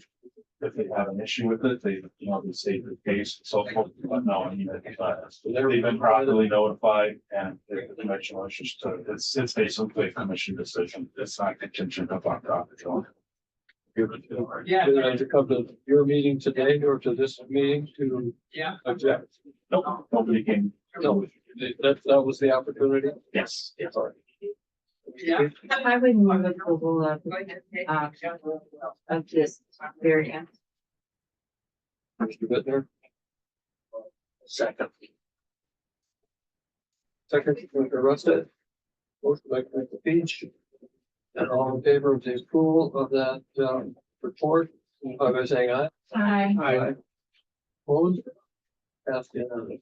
if they have an issue with it. They, they state the case and so forth. But no, I mean, they've been properly notified, and the commission wishes to, it's basically a commission decision. It's not contingent upon property owner. Yeah. Do they have to come to your meeting today or to this meeting to object? Nope, nobody came. No, that was the opportunity. Yes, yes. I would move approval of this variance. Mr. Bittner, Second. second, Commissioner Rusted. Motion by Commissioner Peach. And all in favor of the approval of that, report, signify by saying aye. Hi. Aye. Opposed? Passed unanimously.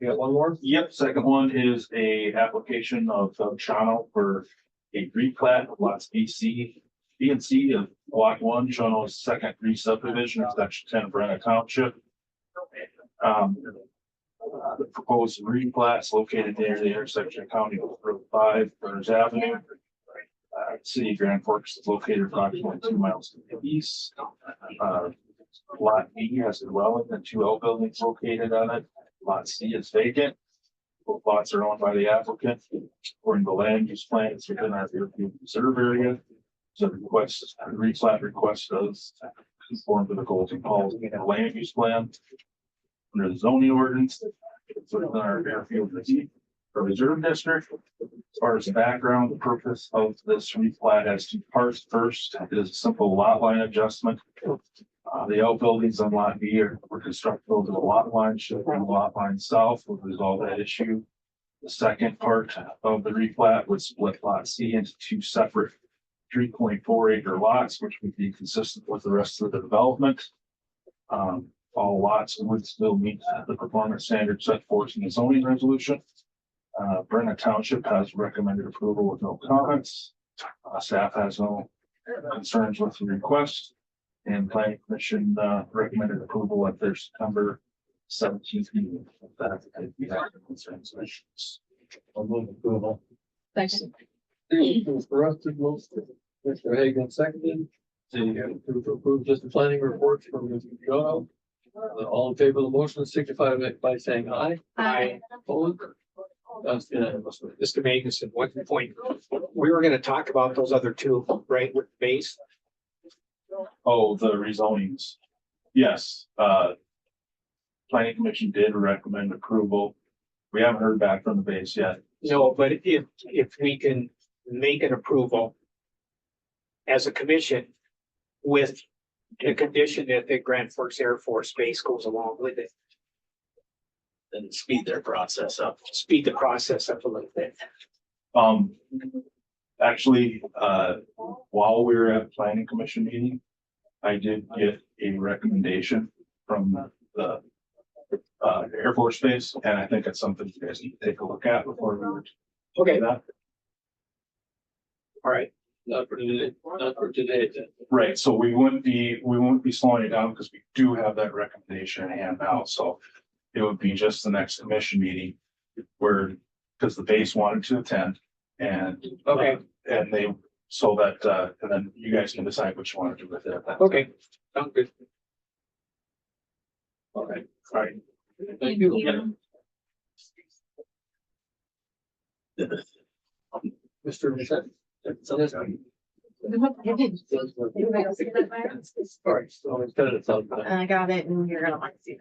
You got one more? Yep, second one is a application of Channel for a replat of lots B and C of block 1, Channel's second re-subdivision of section 10 of Brenna Township. The proposed replat is located near the intersection of County Road 5, Burns Avenue. City of Grand Forks is located approximately 2 miles to the east. Lot B has a dwelling and 2 outbuildings located on it. Lot C is vacant. Both lots are owned by the applicant. According to the land use plan, it's within our Fairfield Reserve area. So the replat request does conform to the goals and policies in the land use plan. Under the zoning ordinance, it's within our Fairfield Reserve District. As far as the background, the purpose of this replat has 2 parts. First is a simple lot line adjustment. The outbuildings on lot B were constructed over the lot line, shifting the lot line south would resolve that issue. The second part of the replat would split lot C into 2 separate 3.4 acre lots, which would be consistent with the rest of the development. All lots would still meet the performance standards set forth in the zoning resolution. Brenna Township has recommended approval with no comments. Staff has no concerns with the request. And planning commission recommended approval at their September 17th meeting. I'll move approval. Thanks. Mr. Rusted, Mr. Hagan seconded. To approve just the planning report from Mr. Joe. All in favor of the motion signify by saying aye. Aye. Opposed? That's unanimous. Mr. Magnuson, one point, we were gonna talk about those other 2, right, with base. Oh, the rezonings. Yes, planning commission did recommend approval. We haven't heard back from the base yet. No, but if we can make an approval as a commission with the condition that the Grand Forks Air Force Base goes along with it, Then speed their process up. speed the process up a little bit. Actually, while we were at planning commission meeting, I did get a recommendation from the Air Force Base, and I think it's something you guys need to take a look at before we would Okay, do that. all right. Not for today, not for today. Right, so we wouldn't be slowing it down because we do have that recommendation in hand now, so. It would be just the next commission meeting where, because the base wanted to attend and. Okay. And they, so that, and then you guys can decide what you want to do with it. at that time. Okay, sounds good. All right, All right, thank you. Mr. Michelle. Anybody else see that, Myron? All right, so instead of something. I got it, and you're gonna want to see that.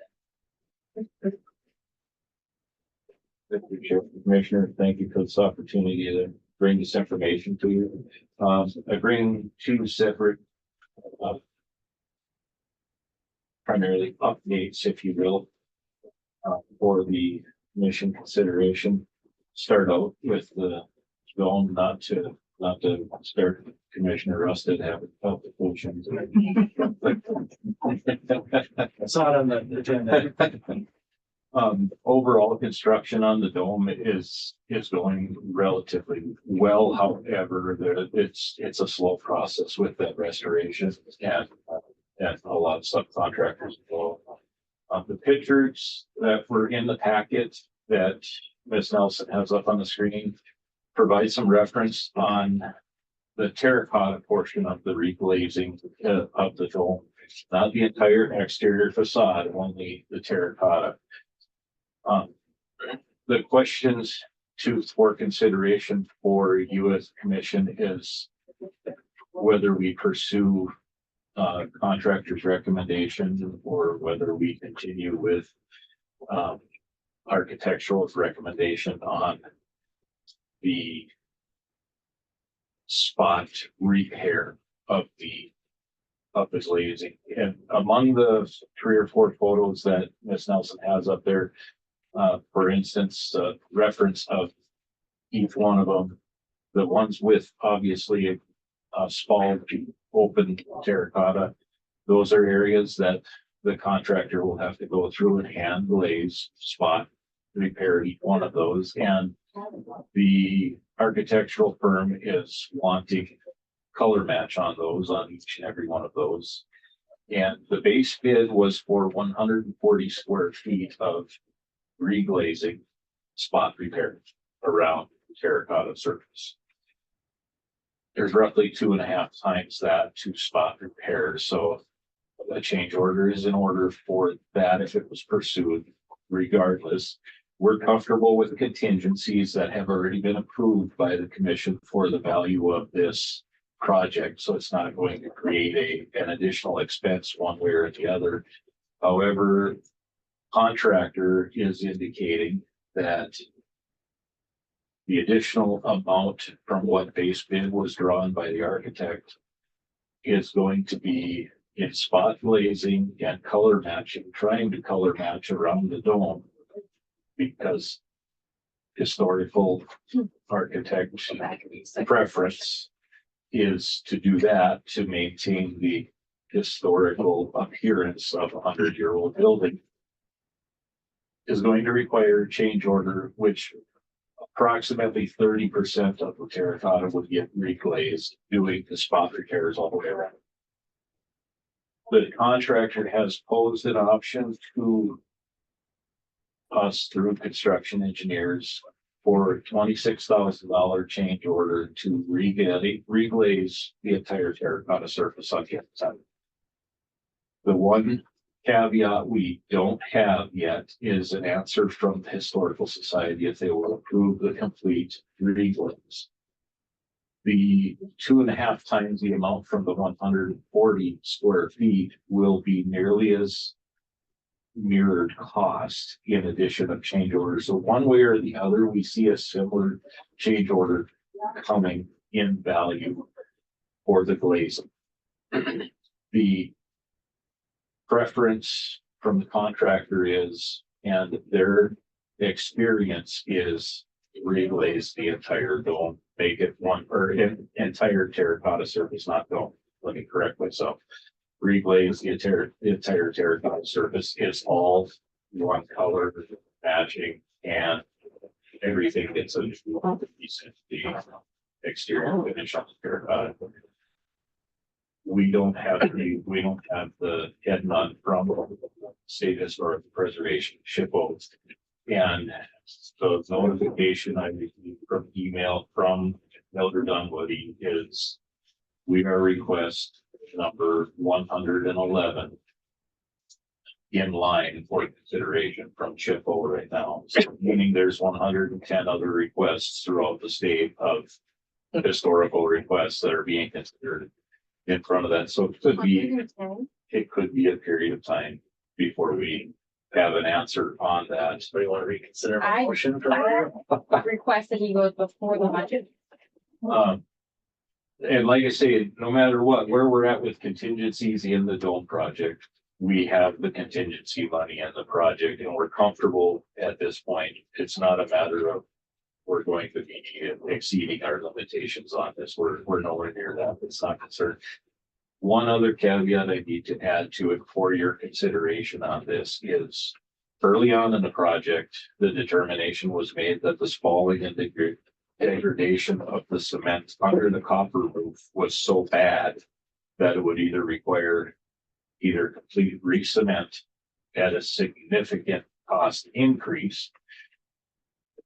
Thank you, Chair, Commissioner, thank you for this opportunity to bring this information to you. I bring two separate, primarily updates, if you will, for the mission consideration. Start out with the dome, not to start Commissioner Rusted having palpitations. it's not on the agenda. Overall construction on the dome is going relatively well. However, it's a slow process with that restoration and a lot of subcontractors involved. The pictures that were in the packet that Ms. Nelson has up on the screen provide some reference on the terracotta portion of the reglazing of the dome, not the entire exterior facade, only the terracotta. The questions for consideration for you as a commission is whether we pursue contractor's recommendation or whether we continue with architectural's recommendation on the spot repair of the glazing. And among the 3 or 4 photos that Ms. Nelson has up there, for instance, reference of each one of them, the ones with obviously a spalled open terracotta, those are areas that the contractor will have to go through and hand glaze, spot repair each one of those. And the architectural firm is wanting color match on those, on each and every one of those. And the base bid was for 140 square feet of reglazing spot repair around terracotta surface. There's roughly 2.5 times that to spot repair. So a change order is in order for that if it was pursued. Regardless, we're comfortable with contingencies that have already been approved by the commission for the value of this project. So it's not going to create an additional expense one way or the other. However, contractor is indicating that the additional amount from what base bid was drawn by the architect is going to be in spot glazing and color matching, trying to color match around the dome, because historical architect preference is to do that to maintain the historical appearance of a 100-year-old building. Is going to require a change order, which approximately 30% of the terracotta would get reglazed, doing the spot repairs all the way around. The contractor has posed an option to us through construction engineers for $26,000 change order to reglaze the entire terracotta surface on the outside. The one caveat we don't have yet is an answer from the Historical Society if they will approve the complete reglaze. The 2.5 times the amount from the 140 square feet will be nearly as mirrored cost in addition of change orders. So one way or the other, we see a similar change order coming in value for the glazing. The preference from the contractor is, and their experience is, reglaze the entire dome, make it one or entire terracotta surface, not dome. Let me correct myself. Reglaze the entire terracotta surface is all one color matching, and everything gets a exterior finish on the we don't have the head nut from State Historic Preservation SHPO. And so the notification I received from email from Elder Dunwoody is we are request number 111 in line for consideration from SHPO right now. So meaning there's 110 other requests throughout the state of historical requests that are being considered in front of that. So it could be a period of time before we have an answer on that. So you want to reconsider my I- motion for? Request that he goes before the budget. And like I say, no matter what, where we're at with contingencies in the dome project, we have the contingency money in the project and we're comfortable at this point. It's not a matter of we're going to be exceeding our limitations on this. We're nowhere near that. It's not concerned. One other caveat I need to add to it for your consideration on this is early on in the project, the determination was made that the spalling and the degradation of the cement under the copper roof was so bad that it would either require either complete re-cement at a significant cost increase,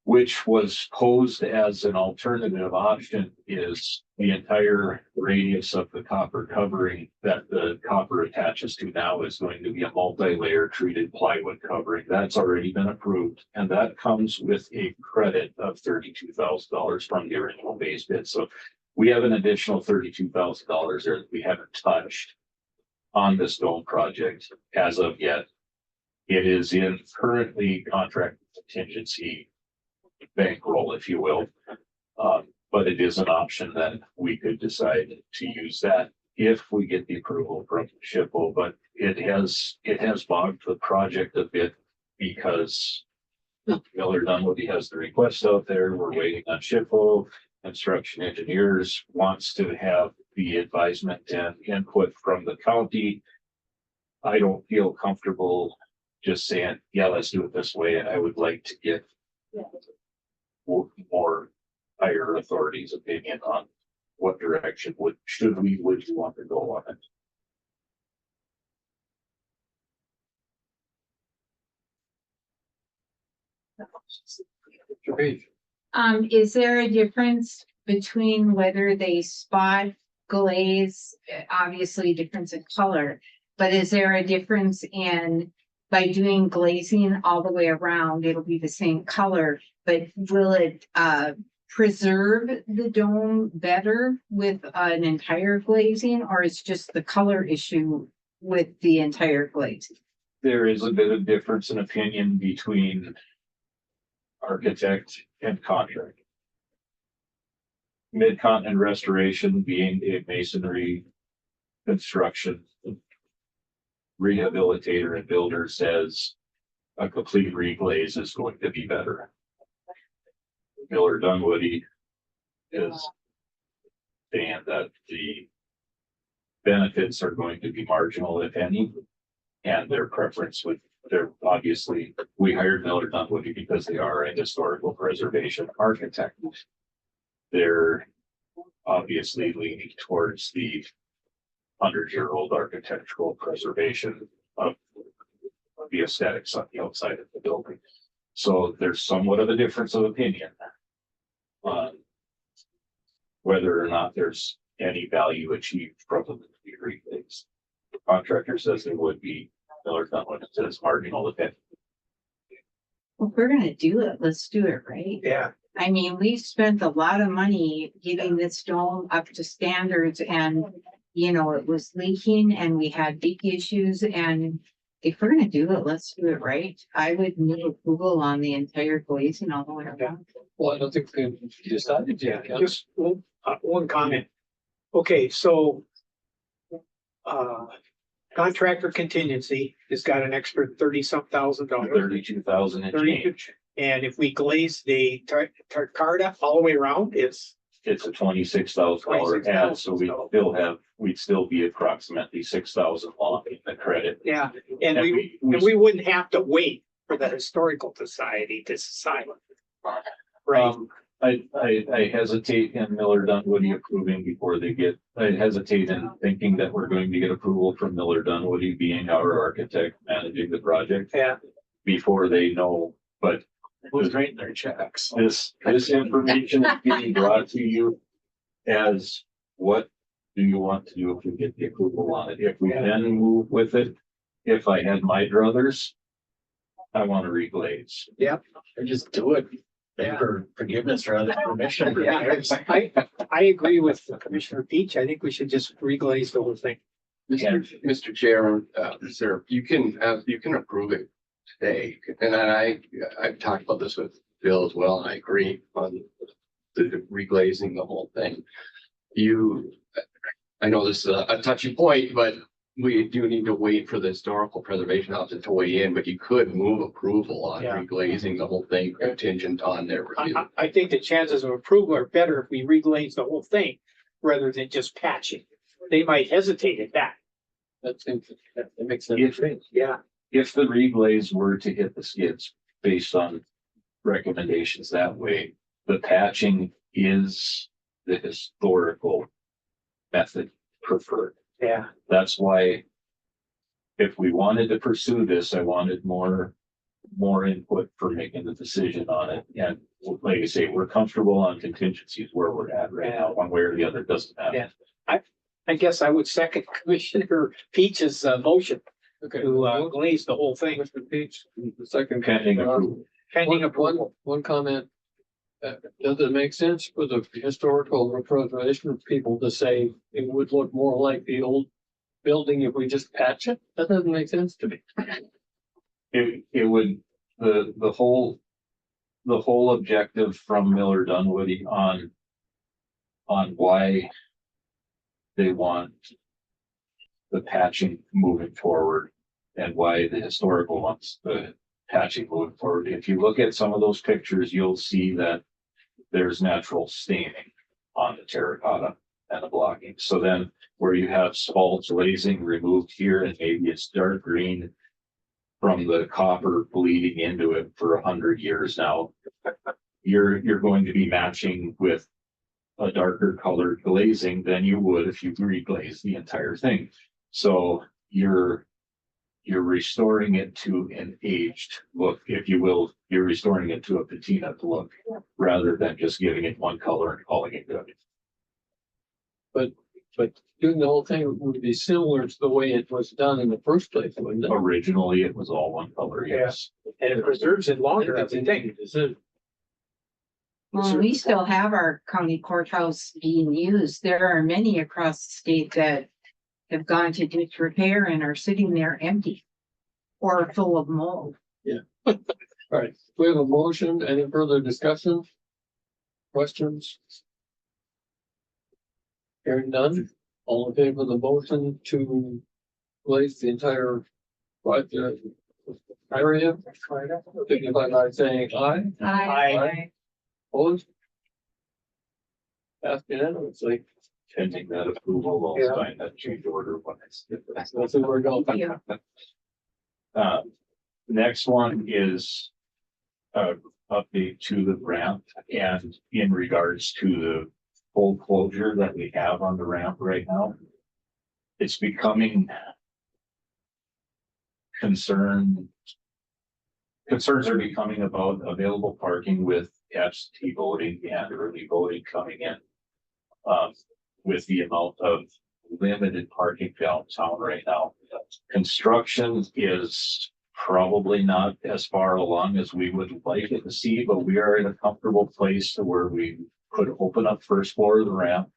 which was posed as an alternative option is the entire radius of the copper covering that the copper attaches to now is going to be a multi-layer treated plywood covering. That's already been approved. And that comes with a credit of $32,000 from the original base bid. So we have an additional $32,000 there that we haven't touched on this dome project as of yet. It is in currently contract contingency bankroll, if you will. But it is an option that we could decide to use that if we get the approval from SHPO, but it has bogged the project a bit because Miller Dunwoody has the request out there. We're waiting on SHPO. Construction engineers wants to have the advisement and input from the county. I don't feel comfortable just saying, yeah, let's do it this way. I would like to get more higher authorities' opinion on what direction would you want to go on it. Is there a difference between whether they spot, glaze, obviously difference in color, but is there a difference in by doing glazing all the way around, it'll be the same color, but will it preserve the dome better with an entire glazing, or is just the color issue with the entire glazing? There is a bit of difference in opinion between architect and contractor. Mid-Continent Restoration being a masonry construction rehabilitator and builder says a complete reglaze is going to be better. Miller Dunwoody is saying that the benefits are going to be marginal, if any, and their preference would, they're obviously, we hired Miller Dunwoody because they are a historical preservation architect. They're obviously leaning towards the 100-year-old architectural preservation of the aesthetics on the outside of the building. So there's somewhat of a difference of opinion on whether or not there's any value achieved from the reglaze. The contractor says there would be. Miller Dunwoody says marginal opinion. Well, if we're gonna do it, let's do it right. Yeah. I mean, we spent a lot of money getting this dome up to standards and, you know, it was leaking and we had big issues, and if we're gonna do it, let's do it right. I would need approval on the entire glazing all the way around. Well, I don't think we decided yet. Yeah, just one comment. Okay, so contractor contingency has got an extra 30-some thousand dollars. 32,000 and 30. change. And if we glaze the Tarcarda all the way around, it's It's a $26,000 add, so we'd still be approximately 6,000 long in the credit. yeah, and And we wouldn't have to wait for the historical society to decide. Right, I hesitate in Miller Dunwoody approving before they get, I hesitate in thinking that we're going to get approval from Miller Dunwoody being our architect managing the project Yeah, before they know, but Who's writing their checks? this information is being brought to you as what do you want to do if we get the approval on it? If we then move with it, if I had my druthers, I want to reglaze. Or just do it. Beg for forgiveness rather than permission. yeah, I agree with Commissioner Peach. I think we should just reglaze the whole thing. Mr. Chair, sir, you can approve it today. And I've talked about this with Bill as well, and I agree on the reglazing the whole thing. I know this is a touchy point, but we do need to wait for the historical preservation office to weigh in, but you could move approval on Yeah. reglazing the whole thing contingent on their review. I think the chances of approval are better if we reglaze the whole thing rather than just patching. They might hesitate at that. That seems, that makes sense. Yeah. If the reglaze were to hit the skids based on recommendations that way, the patching is the historical method preferred. Yeah. That's why if we wanted to pursue this, I wanted more input for making the decision on it. And like I say, we're comfortable on contingencies where we're at right now, one way or the other, doesn't matter. Yeah. I guess I would second Commissioner Peach's motion Okay. to glaze the whole thing, Mr. Peach, the second. Pending approval. pending approval. One comment. Does it make sense for the historical preservation people to say it would look more like the old building if we just patch it? That doesn't make sense to me. It would, the whole objective from Miller Dunwoody on why they want the patching moving forward and why the historical wants the patching moving forward. If you look at some of those pictures, you'll see that there's natural staining on the terracotta and the blocking. So then where you have spalts glazing removed here and maybe it's dark green from the copper bleeding into it for 100 years now, you're going to be matching with a darker colored glazing than you would if you reglaze the entire thing. So you're restoring it to an aged look, if you will. You're restoring it to a patina look rather than just giving it one color and calling it good. But doing the whole thing would be similar to the way it was done in the first place, wouldn't it? Originally, it was all one color, yes. And it preserves it longer, I would think. Well, we still have our county courthouse being used. There are many across the state that have gone to disrepair and are sitting there empty or full of mold. All right, we have a motion. Any further discussion? Questions? Hearing none, all in favor of the motion to glaze the entire project area? Signify by saying aye. Aye. Opposed? Passed unanimously. Pending that approval, Yeah. I'll sign that change order when it's. That's where we're going. Yeah. Next one is update to the ramp and in regards to the full closure that we have on the ramp right now. It's becoming concerns are becoming about available parking with absentee voting and early voting coming in. With the amount of limited parking downtown right now. Construction is probably not as far along as we would like it to see, but we are in a comfortable place to where we could open up first floor of the ramp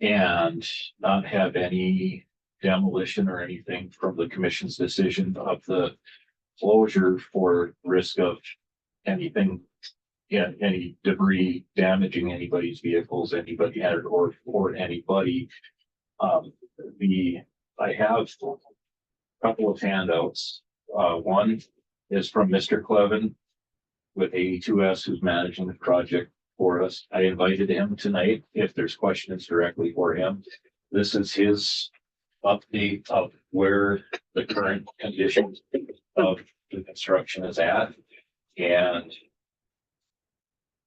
and not have any demolition or anything from the commission's decision of the closure for risk of anything, any debris damaging anybody's vehicles, anybody or anybody. I have a couple of handouts. One is from Mr. Clevin with 82S, who's managing the project for us. I invited him tonight if there's questions directly for him. This is his update of where the current condition of the construction is at. And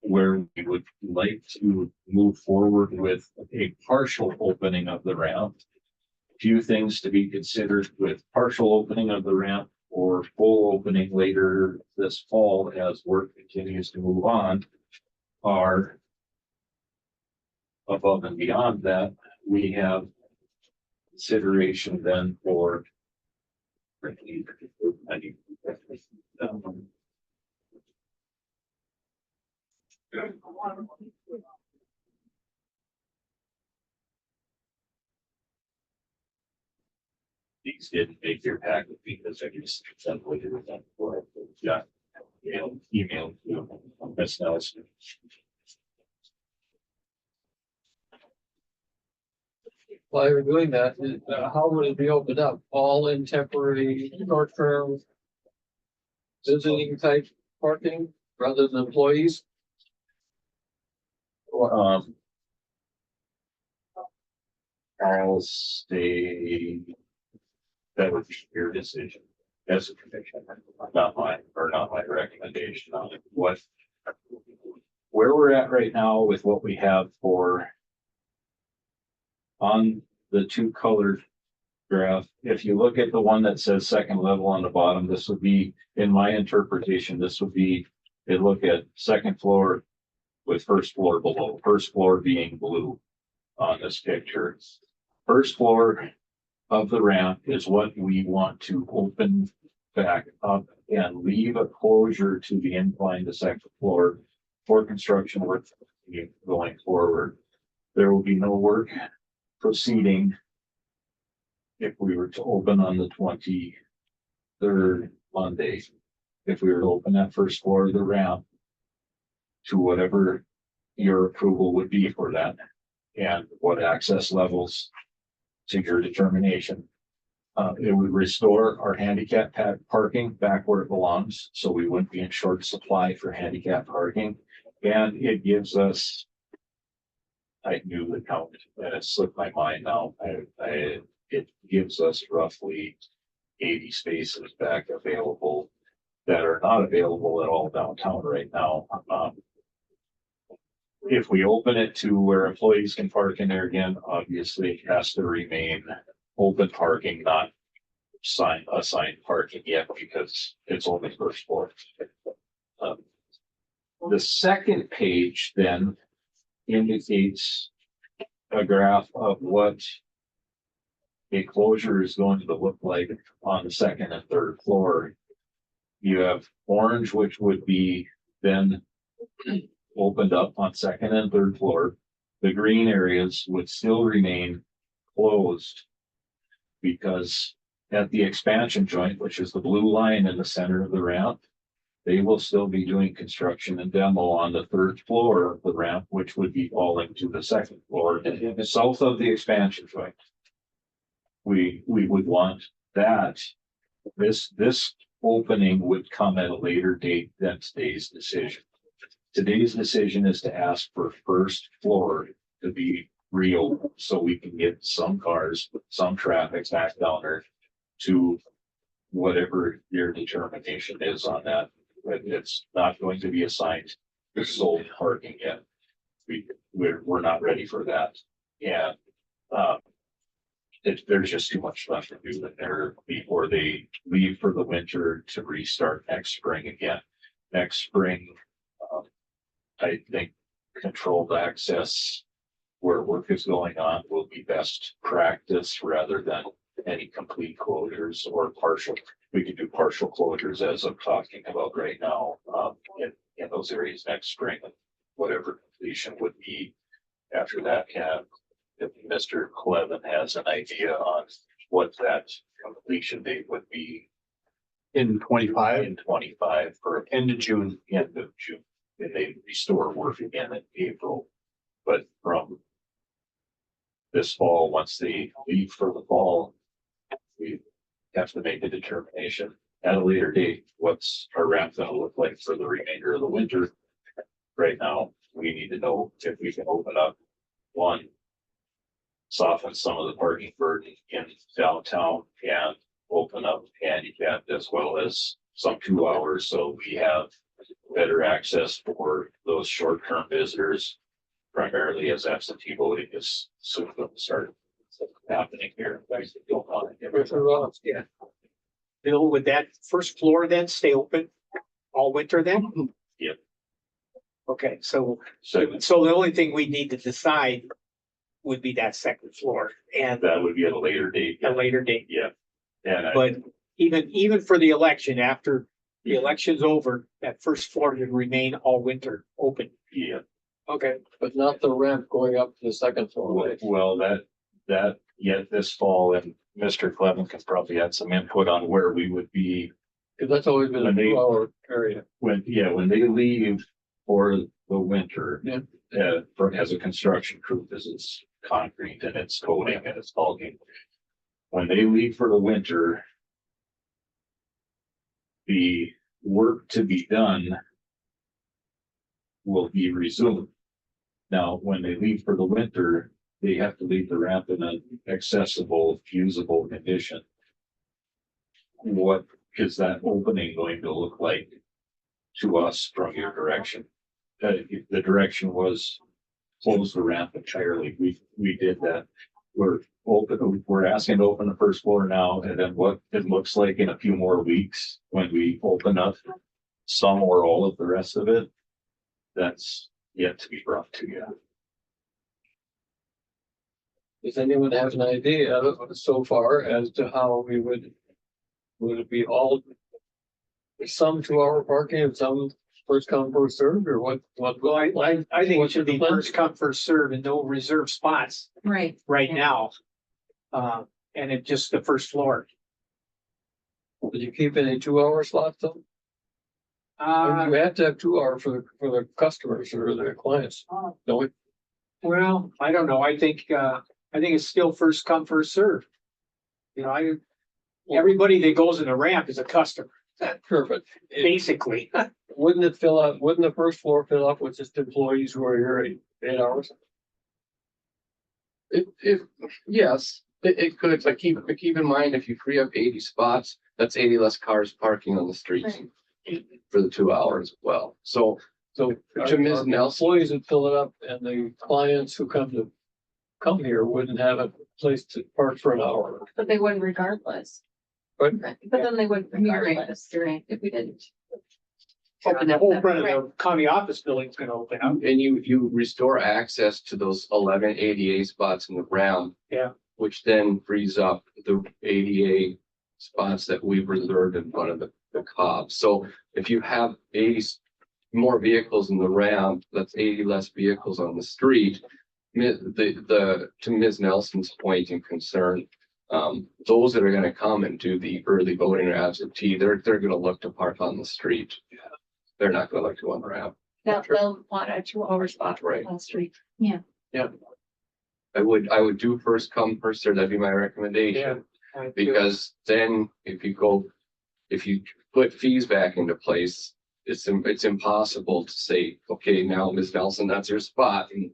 where we would like to move forward with a partial opening of the ramp. Few things to be considered with partial opening of the ramp or full opening later this fall as work continues to move on are above and beyond that. We have consideration then for these didn't make your packet because I just simply didn't have for it. Yeah. Email to Ms. Nelson. While you're doing that, how would it be opened up? All in temporary, short-term visiting type parking rather than employees? I'll stay. That would be your decision as a commission, not my recommendation on it. Where we're at right now with what we have for on the two colored graph, if you look at the one that says second level on the bottom, this would be, in my interpretation, this would be, they look at second floor with first floor below, first floor being blue on this picture. First floor of the ramp is what we want to open back up and leave a closure to the incline to second floor for construction work going forward. There will be no work proceeding if we were to open on the 23rd Monday. If we were to open that first floor of the ramp to whatever your approval would be for that and what access levels to your determination. It would restore our handicap parking back where it belongs, so we wouldn't be in short supply for handicap parking. And it gives us, I knew the count, and it slipped my mind now. It gives us roughly 80 spaces back available that are not available at all downtown right now. If we open it to where employees can park in there again, obviously it has to remain open parking, not assigned parking yet, because it's only first floor. The second page then indicates a graph of what a closure is going to look like on the second and third floor. You have orange, which would be then opened up on second and third floor. The green areas would still remain closed because at the expansion joint, which is the blue line in the center of the ramp, they will still be doing construction and demo on the third floor of the ramp, which would be falling to the second floor south of the expansion joint. We would want that. This opening would come at a later date than today's decision. Today's decision is to ask for first floor to be reopened so we can get some cars, some traffic back down there to whatever your determination is on that. But it's not going to be assigned to sole parking yet. We're not ready for that. And there's just too much left to do in there before they leave for the winter to restart next spring again. Next spring, I think controlled access where work is going on will be best practice rather than any complete closures or partial. We could do partial closures as I'm talking about right now in those areas next spring, whatever completion would be after that. If Mr. Clevin has an idea on what that completion date would be. In 25, In 25 for end of June. end of June, and they restore work again in April. But from this fall, once they leave for the fall, we have to make a determination at a later date, what's our ramp gonna look like for the remainder of the winter. Right now, we need to know if we can open up one, soften some of the parking burden in downtown and open up handicap as well as some 2 hours, so we have better access for the those short-term visitors, primarily as absentee voting is soon going to start happening here. Yeah. Bill, would that first floor then stay open all winter then? Yep. Okay, so So the only thing we need to decide would be that second floor and that would be at a later date. a later date. Yeah. And But even for the election, after the election's over, that first floor would remain all winter open. yeah, Okay. But not the ramp going up to the second floor, right? well, that yet this fall, and Mr. Clevin can probably add some input on where we would be Cause that's always been a When they- 2 hour area. when they leave for the winter. Yeah. As a construction crew, because it's concrete and it's coating and it's caulking. When they leave for the winter. The work to be done. Will be resumed. Now, when they leave for the winter, they have to leave the ramp in an accessible, usable condition. What is that opening going to look like to us from your direction? The direction was close the ramp entirely. We did that. We're asking to open the first floor now, and then what it looks like in a few more weeks when we open up some or all of the rest of it. That's yet to be brought to you. Does anyone have an idea so far as to how we would it be all some 2 hour parking and some first come, first served, or what? Well, I think it should be first come, first serve and no reserved spots Right. right now. And it just the first floor. Did you keep any 2 hour slots though? You have to have 2 hours for the customers or the clients, don't we? Well, I don't know. I think it's still first come, first serve. You know, everybody that goes in the ramp is a customer, Sure, but basically. wouldn't it fill up, wouldn't the first floor fill up with just employees who are here 8 hours? Yes, it could, but keep in mind, if you free up 80 spots, that's 80 less cars parking on the streets. For the 2 hours as well, so So To Ms. our Nelson. employees would fill it up and the clients who come here wouldn't have a place to park for an hour. But they wouldn't regardless. But But then they wouldn't regardless, if we didn't. Open the whole front of the county office building's gonna open up. and you restore access to those 11 ADA spots in the ground. Yeah. Which then frees up the ADA spots that we've reserved in front of the cops. So if you have 80 more vehicles in the ramp, that's 80 less vehicles on the street. To Ms. Nelson's point and concern, those that are gonna come and do the early voting or absentee, they're gonna look to park on the street. They're not gonna look to on the ramp. They'll want a 2 hour spot Right. on the street. I would do first come, first served. That'd be my recommendation. Because then if you put fees back into place, it's impossible to say, okay, now Ms. Nelson, that's your spot, and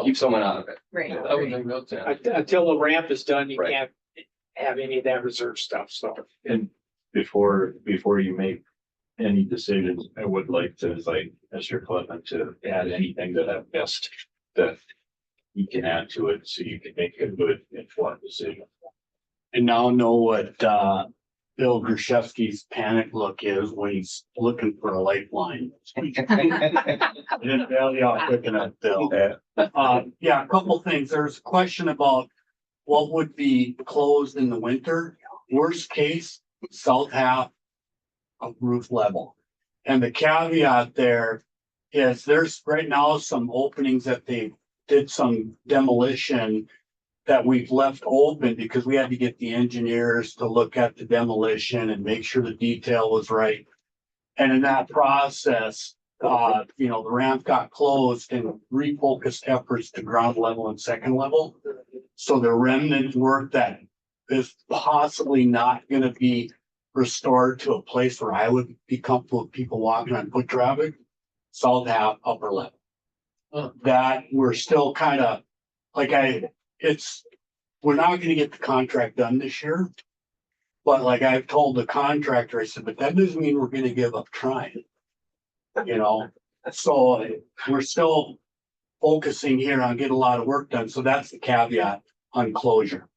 keep someone out of it. Right. I would think that's it. Until the ramp is done, you Right. can't have any of that reserve stuff, so. And before you make any decisions, I would like to invite Mr. Clement to add anything that I've missed that you can add to it so you can make a good informed decision. I now know what, Bill Grashevsky's panic look is when he's looking for a lifeline. I didn't bail you out quick enough, Bill. Yeah, a couple things. There's a question about what would be closed in the winter. Worst case, south half of roof level. And the caveat there is there's right now some openings that they did some demolition that we've left open because we had to get the engineers to look at the demolition and make sure the detail was right. And in that process, the ramp got closed and refocused efforts to ground level and second level. So the remnant work that is possibly not gonna be restored to a place where I would be comfortable with people walking on foot traffic, south half, upper level. That we're still kind of, we're not gonna get the contract done this year. But like I've told the contractor, I said, but that doesn't mean we're gonna give up trying. So we're still focusing here on getting a lot of work done. So that's the caveat on closure.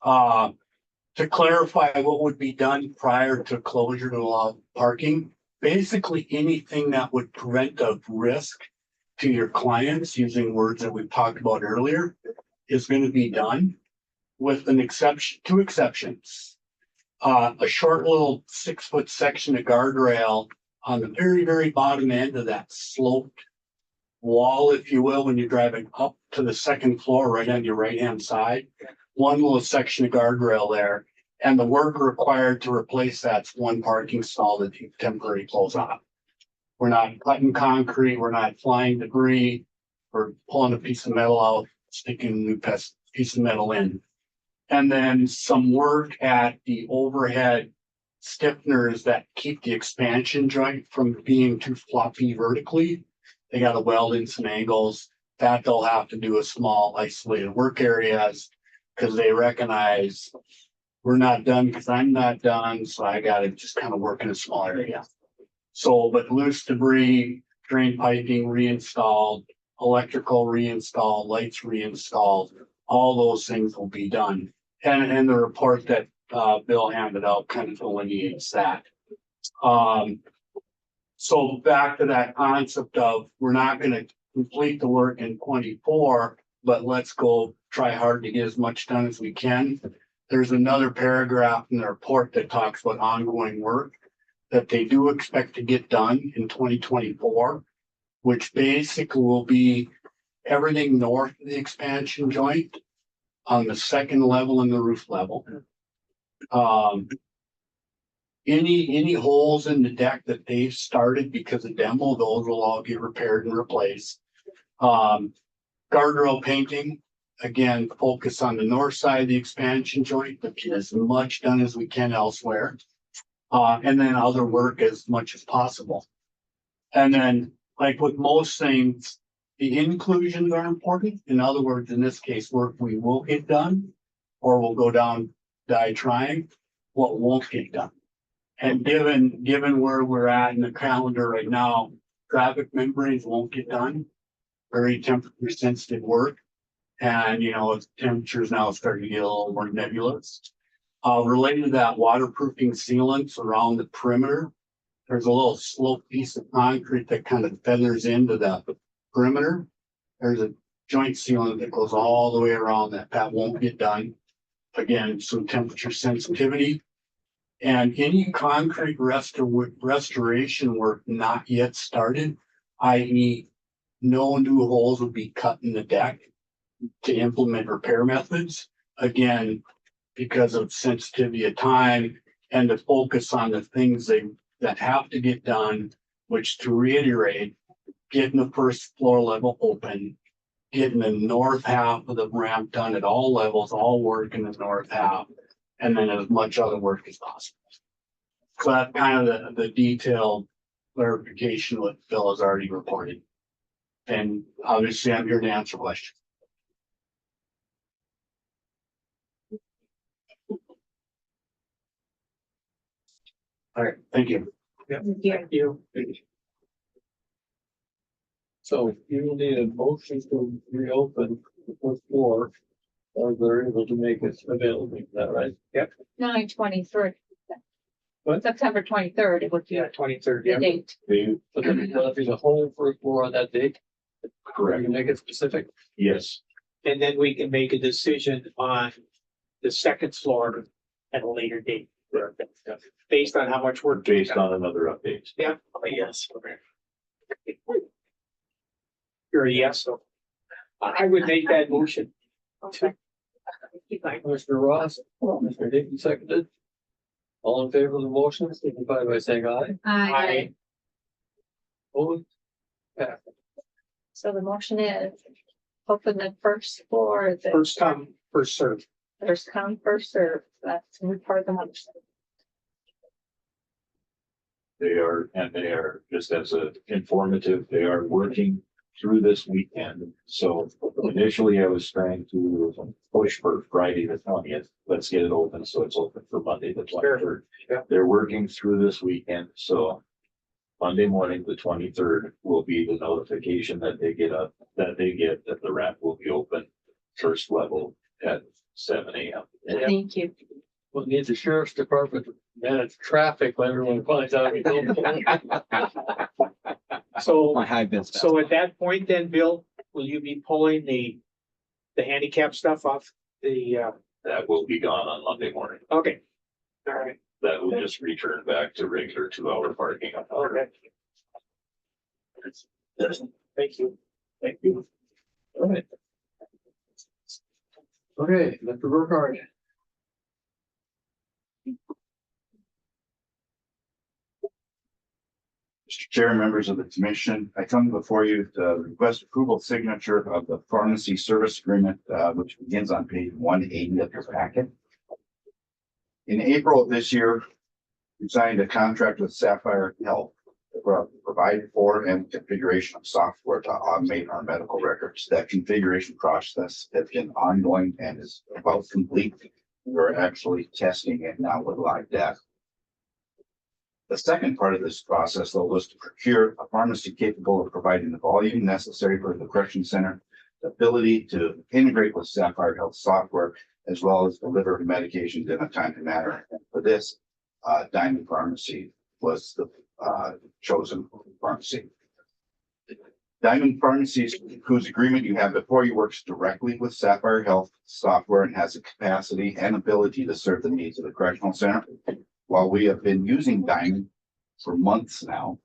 To clarify what would be done prior to closure to allow parking, basically anything that would prevent a risk to your clients, using words that we've talked about earlier, is going to be done with an exception, two exceptions. A short little 6-foot section of guardrail on the very, very bottom end of that sloped wall, if you will, when you're driving up to the second floor, right on your right-hand side. One little section of guardrail there, and the work required to replace that's one parking stall that you temporarily close off. We're not cutting concrete, we're not flying debris, we're pulling a piece of metal out, sticking a new piece of metal in. And then some work at the overhead stiffeners that keep the expansion joint from being too floppy vertically. They got to weld in some angles that they'll have to do a small isolated work areas because they recognize we're not done because I'm not done. So I got to just kind of work in a small area. So, but loose debris, drain piping reinstalled, electrical reinstalled, lights reinstalled, all those things will be done. And the report that Bill handed out kind of delineates that. So back to that concept of we're not going to complete the work in 24, but let's go try hard to get as much done as we can. There's another paragraph in the report that talks about ongoing work that they do expect to get done in 2024, which basically will be everything north of the expansion joint on the second level and the roof level. Any holes in the deck that they've started because of demo, those will all get repaired and replaced. Guardrail painting, again, focus on the north side of the expansion joint, but get as much done as we can elsewhere. And then other work as much as possible. And then, like with most things, the inclusions are important. In other words, in this case, work we will get done, or we'll go down die trying, what won't get done. And given where we're at in the calendar right now, traffic membranes won't get done. Very temperature sensitive work. And temperatures now starting to get a little more nebulous. Related to that, waterproofing sealants around the perimeter. There's a little sloped piece of concrete that kind of feathers into the perimeter. There's a joint sealant that goes all the way around that won't get done. Again, some temperature sensitivity. And any concrete restoration work not yet started, i.e. no new holes will be cut in the deck to implement repair methods. Again, because of sensitivity of time and to focus on the things that have to get done, which, to reiterate, getting the first floor level open, getting the north half of the ramp done at all levels, all work in the north half, and then as much other work as possible. So that's kind of the detailed clarification what Bill has already reported. And obviously I'm here to answer questions. All right, thank you. Thank you. So you will need a motion to reopen the first floor, or they're able to make it available. Is that right? 9/23. What? September 23rd, it would be 23rd, the date. But then it'll be the whole first floor on that date. Correct. You make it specific. Yes. And then we can make a decision on the second floor at a later date. Based on how much work. Based on another update. Yeah, yes. You're a yes, so I would make that motion. Mr. Ross, Mr. Dickey seconded. All in favor of the motion, signify by saying aye. I, Opposed? Passed. So the motion is open the first floor. The first come, first served. First come, first served. That's part of the motion. They are just as a informative, they are working through this weekend. So initially I was trying to push for Friday the 20th. Let's get it open. So it's open for Monday the 23rd. Yeah. They're working through this weekend. So Monday morning, the 23rd, will be the notification that they get that the ramp will be open first level at 7 a.m. Thank you. We'll need the sheriff's department to manage traffic when everyone finds out. So, My high business. so at that point then, Bill, will you be pulling the handicap stuff off the, That will be gone on Monday morning. okay. All right, That will just return back to regular 2-hour parking. okay. Thank you. Thank you. All right. Okay, Mr. Burkhardt. Mr. Chair, members of the commission, I come before you to request approval signature of the pharmacy service agreement, which begins on page 180 of your packet. In April of this year, we signed a contract with Sapphire Health to provide for and configuration of software to automate our medical records. That configuration process has been ongoing and is about complete. We're actually testing it now with live data. The second part of this process, though, was to procure a pharmacy capable of providing the volume necessary for the correction center, the ability to integrate with Sapphire Health software, as well as deliver medications in a timely manner. And for this, Diamond Pharmacy was the chosen pharmacy. Diamond Pharmacies, whose agreement you have before you, works directly with Sapphire Health software and has the capacity and ability to serve the needs of the correctional center. While we have been using Diamond for months now,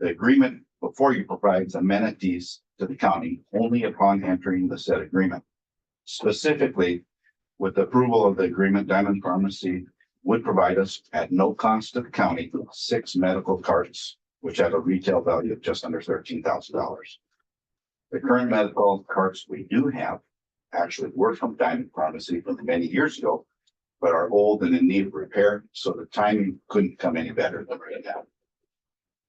the agreement before you provides amenities to the county only upon entering the said agreement. Specifically, with the approval of the agreement, Diamond Pharmacy would provide us at no cost to the county 6 medical carts, which have a retail value of just under $13,000. The current medical carts we do have actually were from Diamond Pharmacy from many years ago, but are old and in need of repair, so the timing couldn't come any better than right now.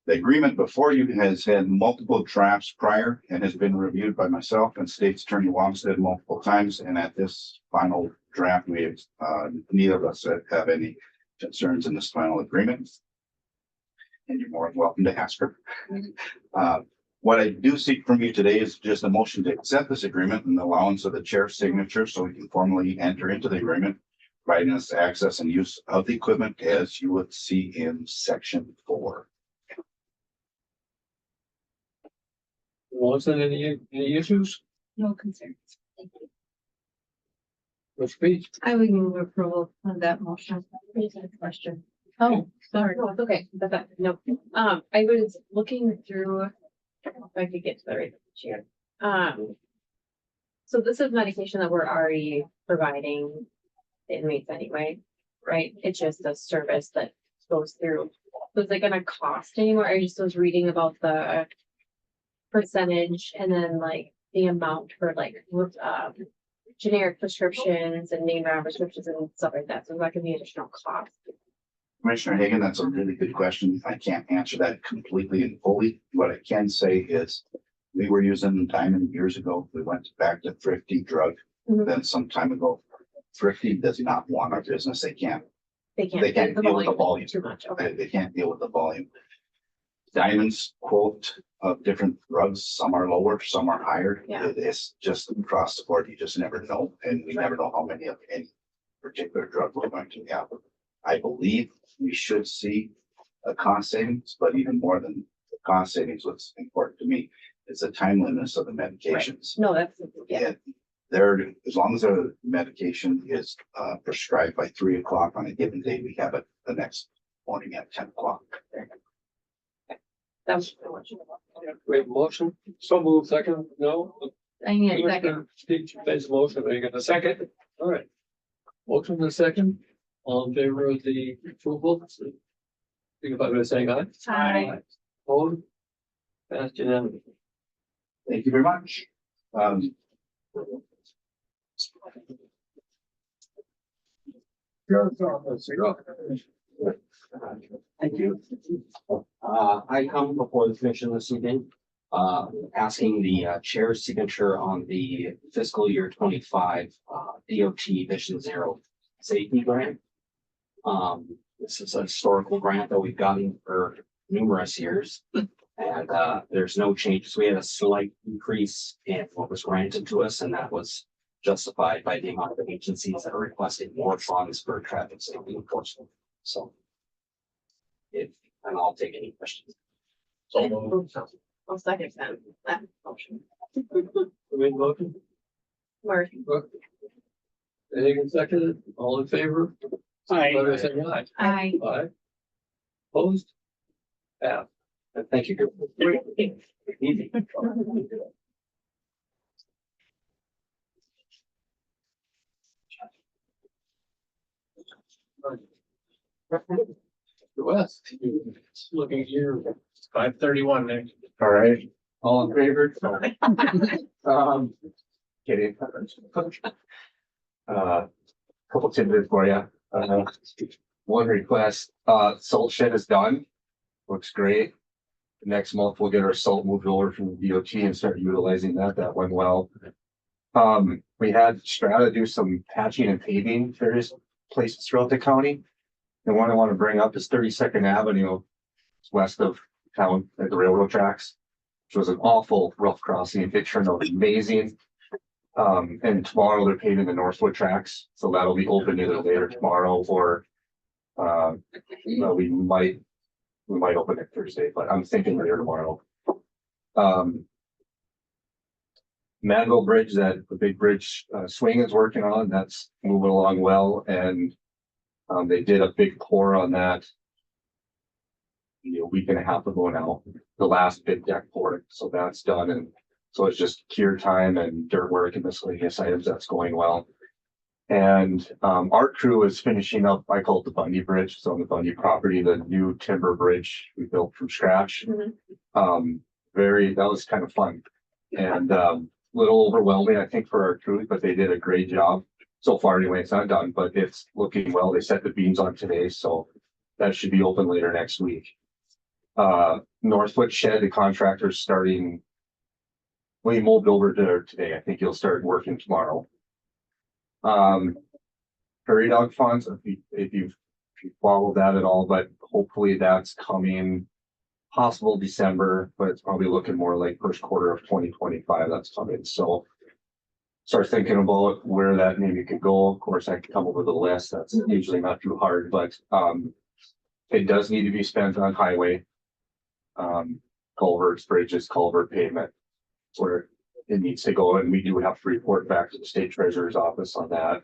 The agreement before you has had multiple drafts prior and has been reviewed by myself and State's Attorney Wamstead multiple times, and at this final draft, we have neither of us have any concerns in this final agreement. And you're more than welcome to ask her. What I do seek from you today is just a motion to accept this agreement and the allowance of the chair's signature so we can formally enter into the agreement, providing us access and use of the equipment as you would see in section 4. Melissa, any issues? No concerns. Thank you. With speech? I would move approval of that motion. Question. Oh, sorry. Oh, it's okay. No, I was looking through, if I could get to the right chair. So this is medication that we're already providing the inmates anyway, right? It's just a service that goes through. So is it gonna cost anymore? I just was reading about the percentage and then like the amount for like, generic prescriptions and name brand prescriptions and stuff like that. So that could be additional cost. Commissioner Hagan, that's a really good question. I can't answer that completely and fully. What I can say is we were using Diamond years ago. We went back to Thrifty Drug. Mhm. Then some time ago, Thrifty does not want our business. They can't They can't. They can't deal with the volume. Too much, okay. They can't deal with the volume. Diamond's quote of different drugs, some are lower, some are higher. Yeah. It's just across the board. You just never know. And we never know how many of any particular drug we're going to have. I believe we should see a cost savings, but even more than the cost savings, what's important to me is the timeliness of the medications. No, that's, yeah, And there, as long as a medication is prescribed by 3 o'clock on a given day, we have it the next morning at 10 o'clock. that was. We have a motion, so move second, no? I need a second. Steve makes a motion, are you gonna second? All right. Motion and a second, all in favor of the approval? Signify by saying aye. Aye. Opposed? Passed unanimously. Thank you very much. Thank you. I come before the commission this evening, asking the chair's signature on the fiscal year 25 DOT Vision Zero Safety Grant. This is a historical grant that we've gotten for numerous years. And there's no changes. We had a slight increase in what was granted to us, and that was justified by the amount of agencies that are requesting more funds for traffic safety enforcement. So and I'll take any questions. I'll second that motion. Wait, motion. Mark, Anything seconded? All in favor? Let us say aye. I, Aye. Opposed? Yeah. Thank you. Easy. The West, looking at your 5:31 next. All right, all in favor? Kidding. Couple tidbits for you. One request, salt shed is done. Looks great. Next month, we'll get our salt moved over from the DOT and start utilizing that. That went well. We had Strata do some patching and paving various places throughout the county. And one I want to bring up is 32nd Avenue, west of town at the railroad tracks, which was an awful rough crossing. It turned out amazing. And tomorrow they're paving the Northwood tracks, so that'll be open either later tomorrow or we might open it Thursday, but I'm thinking later tomorrow. Manville Bridge, that the big bridge swing is working on, that's moving along well, and they did a big pour on that a week and a half ago now, the last big deck pour, so that's done, and so it's just cure time and dirt work and miscellaneous items that's going well. And our crew is finishing up, I call it the Bundy Bridge, it's on the Bundy property, the new timber bridge we built from scratch. That was kind of fun and little overwhelming, I think, for our crew, but they did a great job. So far anyway, it's not done, but it's looking well. They set the beams on today, so that should be open later next week. Northwood Shed, the contractor's starting. Well, he moved over to today. I think he'll start working tomorrow. Prairie dog funds, if you follow that at all, but hopefully that's coming possible December, but it's probably looking more like first quarter of 2025. That's coming. So start thinking about where that maybe could go. Of course, I can come up with a list. That's usually not too hard, but it does need to be spent on highway, culverts, bridges, culvert pavement, where it needs to go, and we do have to report back to the state treasurer's office on that.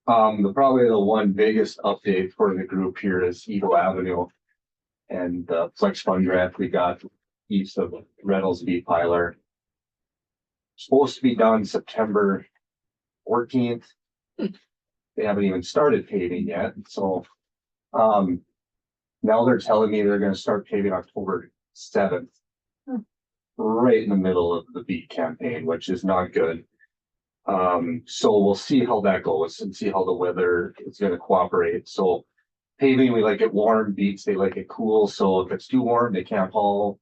Probably the one biggest update for the group here is Eagle Avenue and the flex fund grant we got east of Reynolds V. Pilar. Supposed to be done September 14th. They haven't even started paving yet, so now they're telling me they're going to start paving October 7th. Right in the middle of the beat campaign, which is not good. So we'll see how that goes and see how the weather is going to cooperate. So paving, we like it warm, beats, they like it cool. So if it's too warm, they can't haul.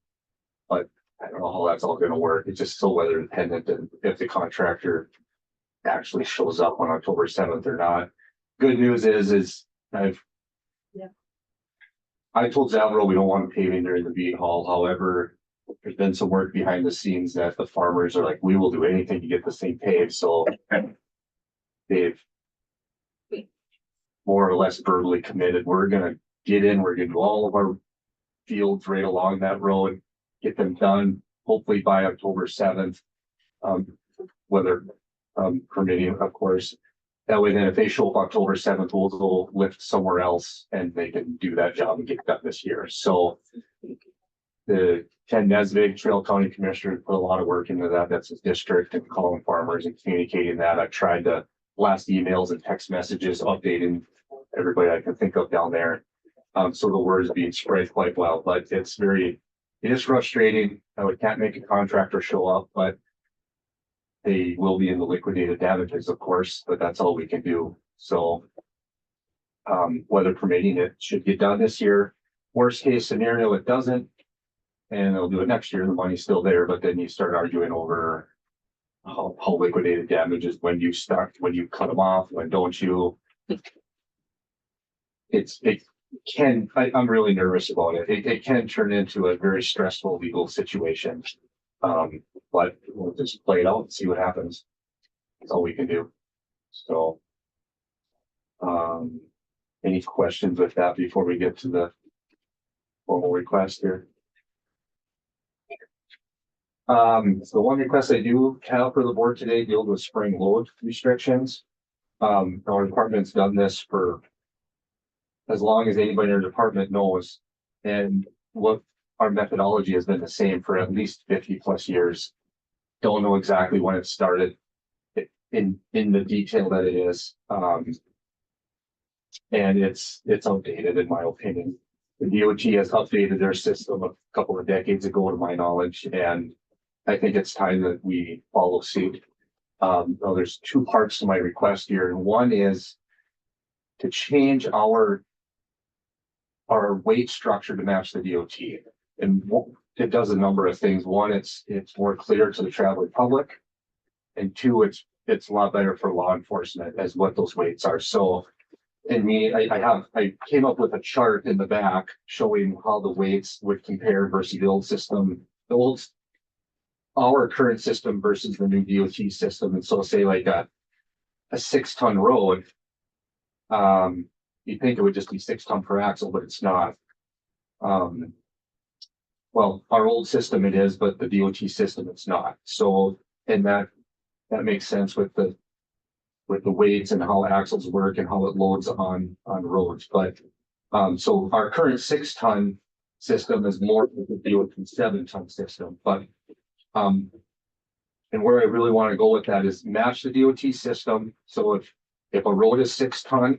But I don't know how that's all going to work. It's just so weather dependent, and if the contractor actually shows up on October 7th or not. Good news is I told Zavro we don't want paving during the beat haul. However, there's been some work behind the scenes that the farmers are like, we will do anything to get this thing paved. So they've more or less verbally committed. We're going to get in, we're going to do all of our fields right along that road, get them done, hopefully by October 7th. Weather permitting, of course. That way, then if they show up October 7th, we'll go lift somewhere else and they can do that job and get done this year. So the Ken Nesvig, Trail County Commissioner, put a lot of work into that. That's his district, and calling farmers and communicating that. I've tried to blast emails and text messages, updating everybody I can think of down there. So the word is being spread quite well, but it is frustrating. We can't make a contractor show up, but they will be in the liquidated damages, of course, but that's all we can do. So weather permitting, it should get done this year. Worst case scenario, it doesn't. And they'll do it next year. The money's still there, but then you start arguing over how liquidated damages, when you start, when you cut them off, when don't you? I'm really nervous about it. It can turn into a very stressful legal situation. But we'll just play it out and see what happens. That's all we can do. So. Any questions with that before we get to the formal request here? The one request I do have for the board today deals with spring load restrictions. Our department's done this for as long as anybody in our department knows. And what our methodology has been the same for at least 50+ years. Don't know exactly when it started in the detail that it is. And it's outdated in my opinion. The DOT has updated their system a couple of decades ago, to my knowledge, and I think it's time that we follow suit. There's two parts to my request here, and one is to change our weight structure to match the DOT. And it does a number of things. One, it's more clear to the traveling public, and two, it's a lot better for law enforcement as what those weights are. So. I came up with a chart in the back showing how the weights would compare versus the old system, our current system versus the new DOT system. And so say like a 6-ton road, you think it would just be 6 ton per axle, but it's not. Well, our old system it is, but the DOT system it's not. So, and that makes sense with the weights and how axles work and how it loads on roads. But so our current 6-ton system is more with the DOT 7-ton system. But and where I really want to go with that is match the DOT system. So if a road is 6 ton,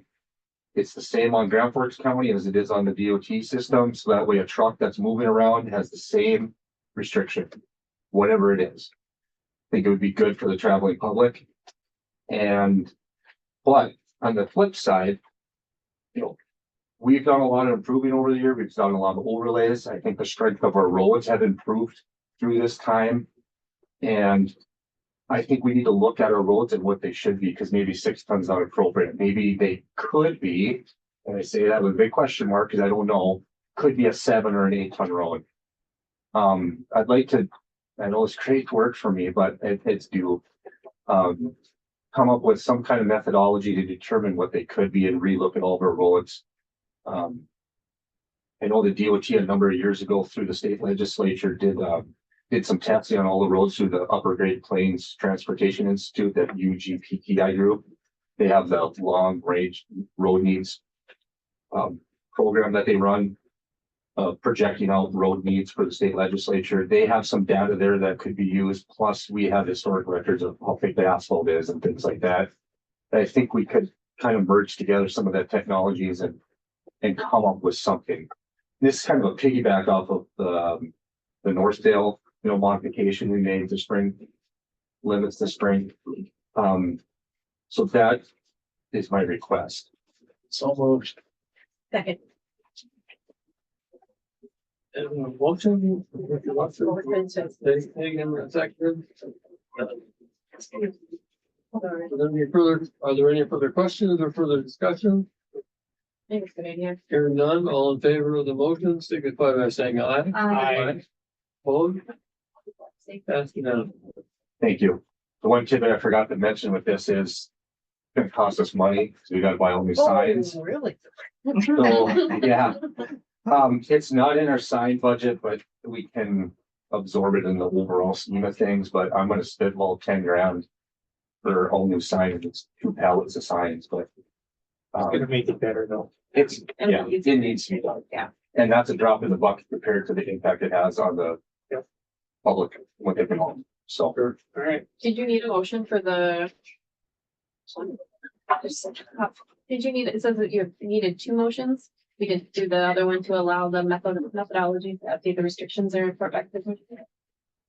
it's the same on Grand Forks County as it is on the DOT system. So that way a truck that's moving around has the same restriction, whatever it is. I think it would be good for the traveling public. But on the flip side, we've done a lot of improving over the year. We've done a lot of overlays. I think the strength of our roads have improved through this time. And I think we need to look at our roads and what they should be, because maybe 6 tons not appropriate. Maybe they could be, and I say that with a big question mark because I don't know, could be a 7 or an 8-ton road. I'd like to, I know it's great work for me, but it's due. Come up with some kind of methodology to determine what they could be and relook at all of our roads. I know the DOT a number of years ago through the state legislature did some testing on all the roads through the Upper Great Plains Transportation Institute, that UGPTI group. They have the long range road needs program that they run, projecting out road needs for the state legislature. They have some data there that could be used. Plus we have historic records of how thick the asphalt is and things like that. I think we could kind of merge together some of that technologies and come up with something. This is kind of a piggyback off of the Northdale, modification we made to spring limits this spring. So that is my request. So moved. Second. Motion. Hagan, second. Are there any further questions or further discussion? I think it's a good idea. Hearing none, all in favor of the motion, signify by saying aye. Aye. Opposed? Passed unanimously. Thank you. The one tidbit I forgot to mention with this is it's gonna cost us money, so we gotta buy all new signs. Oh, really? So, yeah. It's not in our sign budget, but we can absorb it in the overall scheme of things, but I'm gonna spitball 10 grand for all new signs. It's 2 pallets of signs, but It's gonna make it better though. it needs to be done. Yeah. And that's a drop in the bucket compared to the impact it has on the public when they come home. So, All right. Did you need a motion for the? Did you need, it says that you needed 2 motions. We did do the other one to allow the methodology to update the restrictions or report back to. I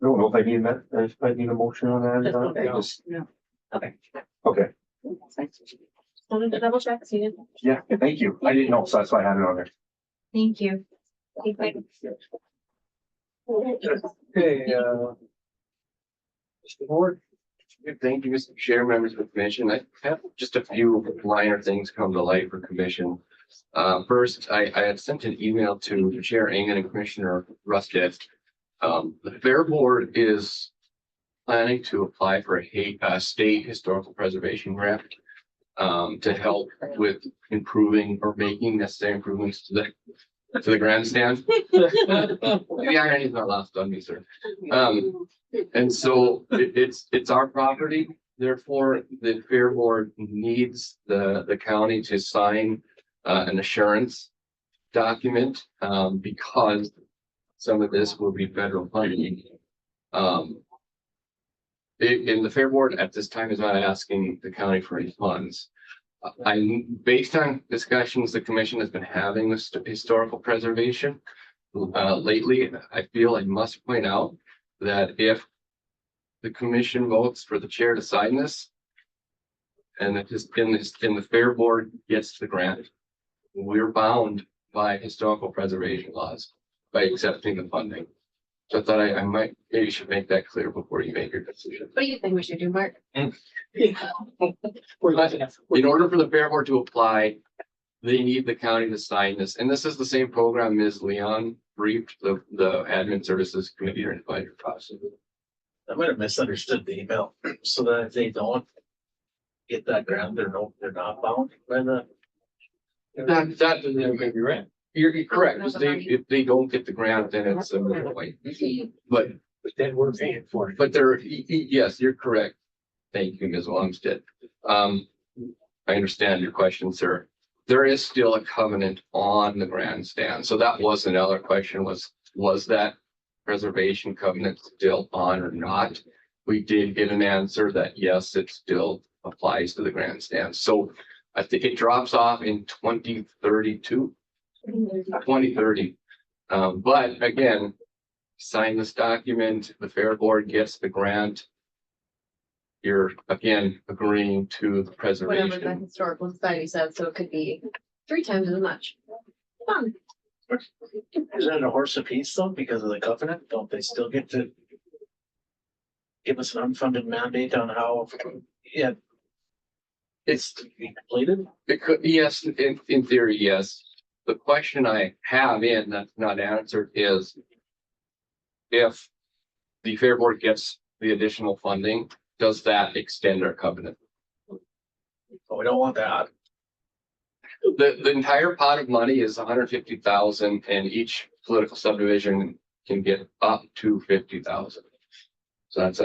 don't know if I need that, if I need a motion on that. or not. I just- Okay. Okay, Wanted to double check, so you didn't. yeah, thank you. I didn't know, so that's why I had it on there. Thank you. Okay, Mr. Board. Thank you, Mr. Chair, members of the commission. I have just a few minor things come to light for commission. First, I had sent an email to Chair Engen and Commissioner Rusted. The Fair Board is planning to apply for a state historical preservation grant to help with improving or making necessary improvements to the grandstand. The irony's not lost on me, sir. And so it's our property. Therefore, the Fair Board needs the county to sign an assurance document because some of this will be federal funding. And the Fair Board at this time is not asking the county for any funds. Based on discussions the commission has been having with historical preservation lately, I feel I must point out that if the commission votes for the chair to sign this, and that the Fair Board gets the grant, we're bound by historical preservation laws by accepting the funding. So I thought I might, maybe should make that clear before you make your decision. What do you think we should do, Mark? In order for the Fair Board to apply, they need the county to sign this. And this is the same program Ms. Leon briefed the Admin Services Committee or invited process. I might have misunderstood the email, so that if they don't get that grant, they're not bound by the. That may be right. You're correct. If they don't get the grant, then it's a moot point. But then we're paying for it. But yes, you're correct. Thank you, Ms. Longstead. I understand your question, sir. There is still a covenant on the grandstand. So that was another question, was that preservation covenant still on or not? We did get an answer that yes, it still applies to the grandstand. So I think it drops off in 2032. 2030. But again, sign this document, the Fair Board gets the grant. You're again agreeing to the Whatever the preservation. historical society said, so it could be 3 times as much. Fun. Isn't it a horse apiece though, because of the covenant? Don't they still get to give us an unfunded mandate on how, yeah, it's to be completed? It could, yes, in theory, yes. The question I have in that's not answered is if the Fair Board gets the additional funding, does that extend our covenant? But we don't want that. The entire pot of money is 150,000 and each political subdivision can get up to 50,000. So that's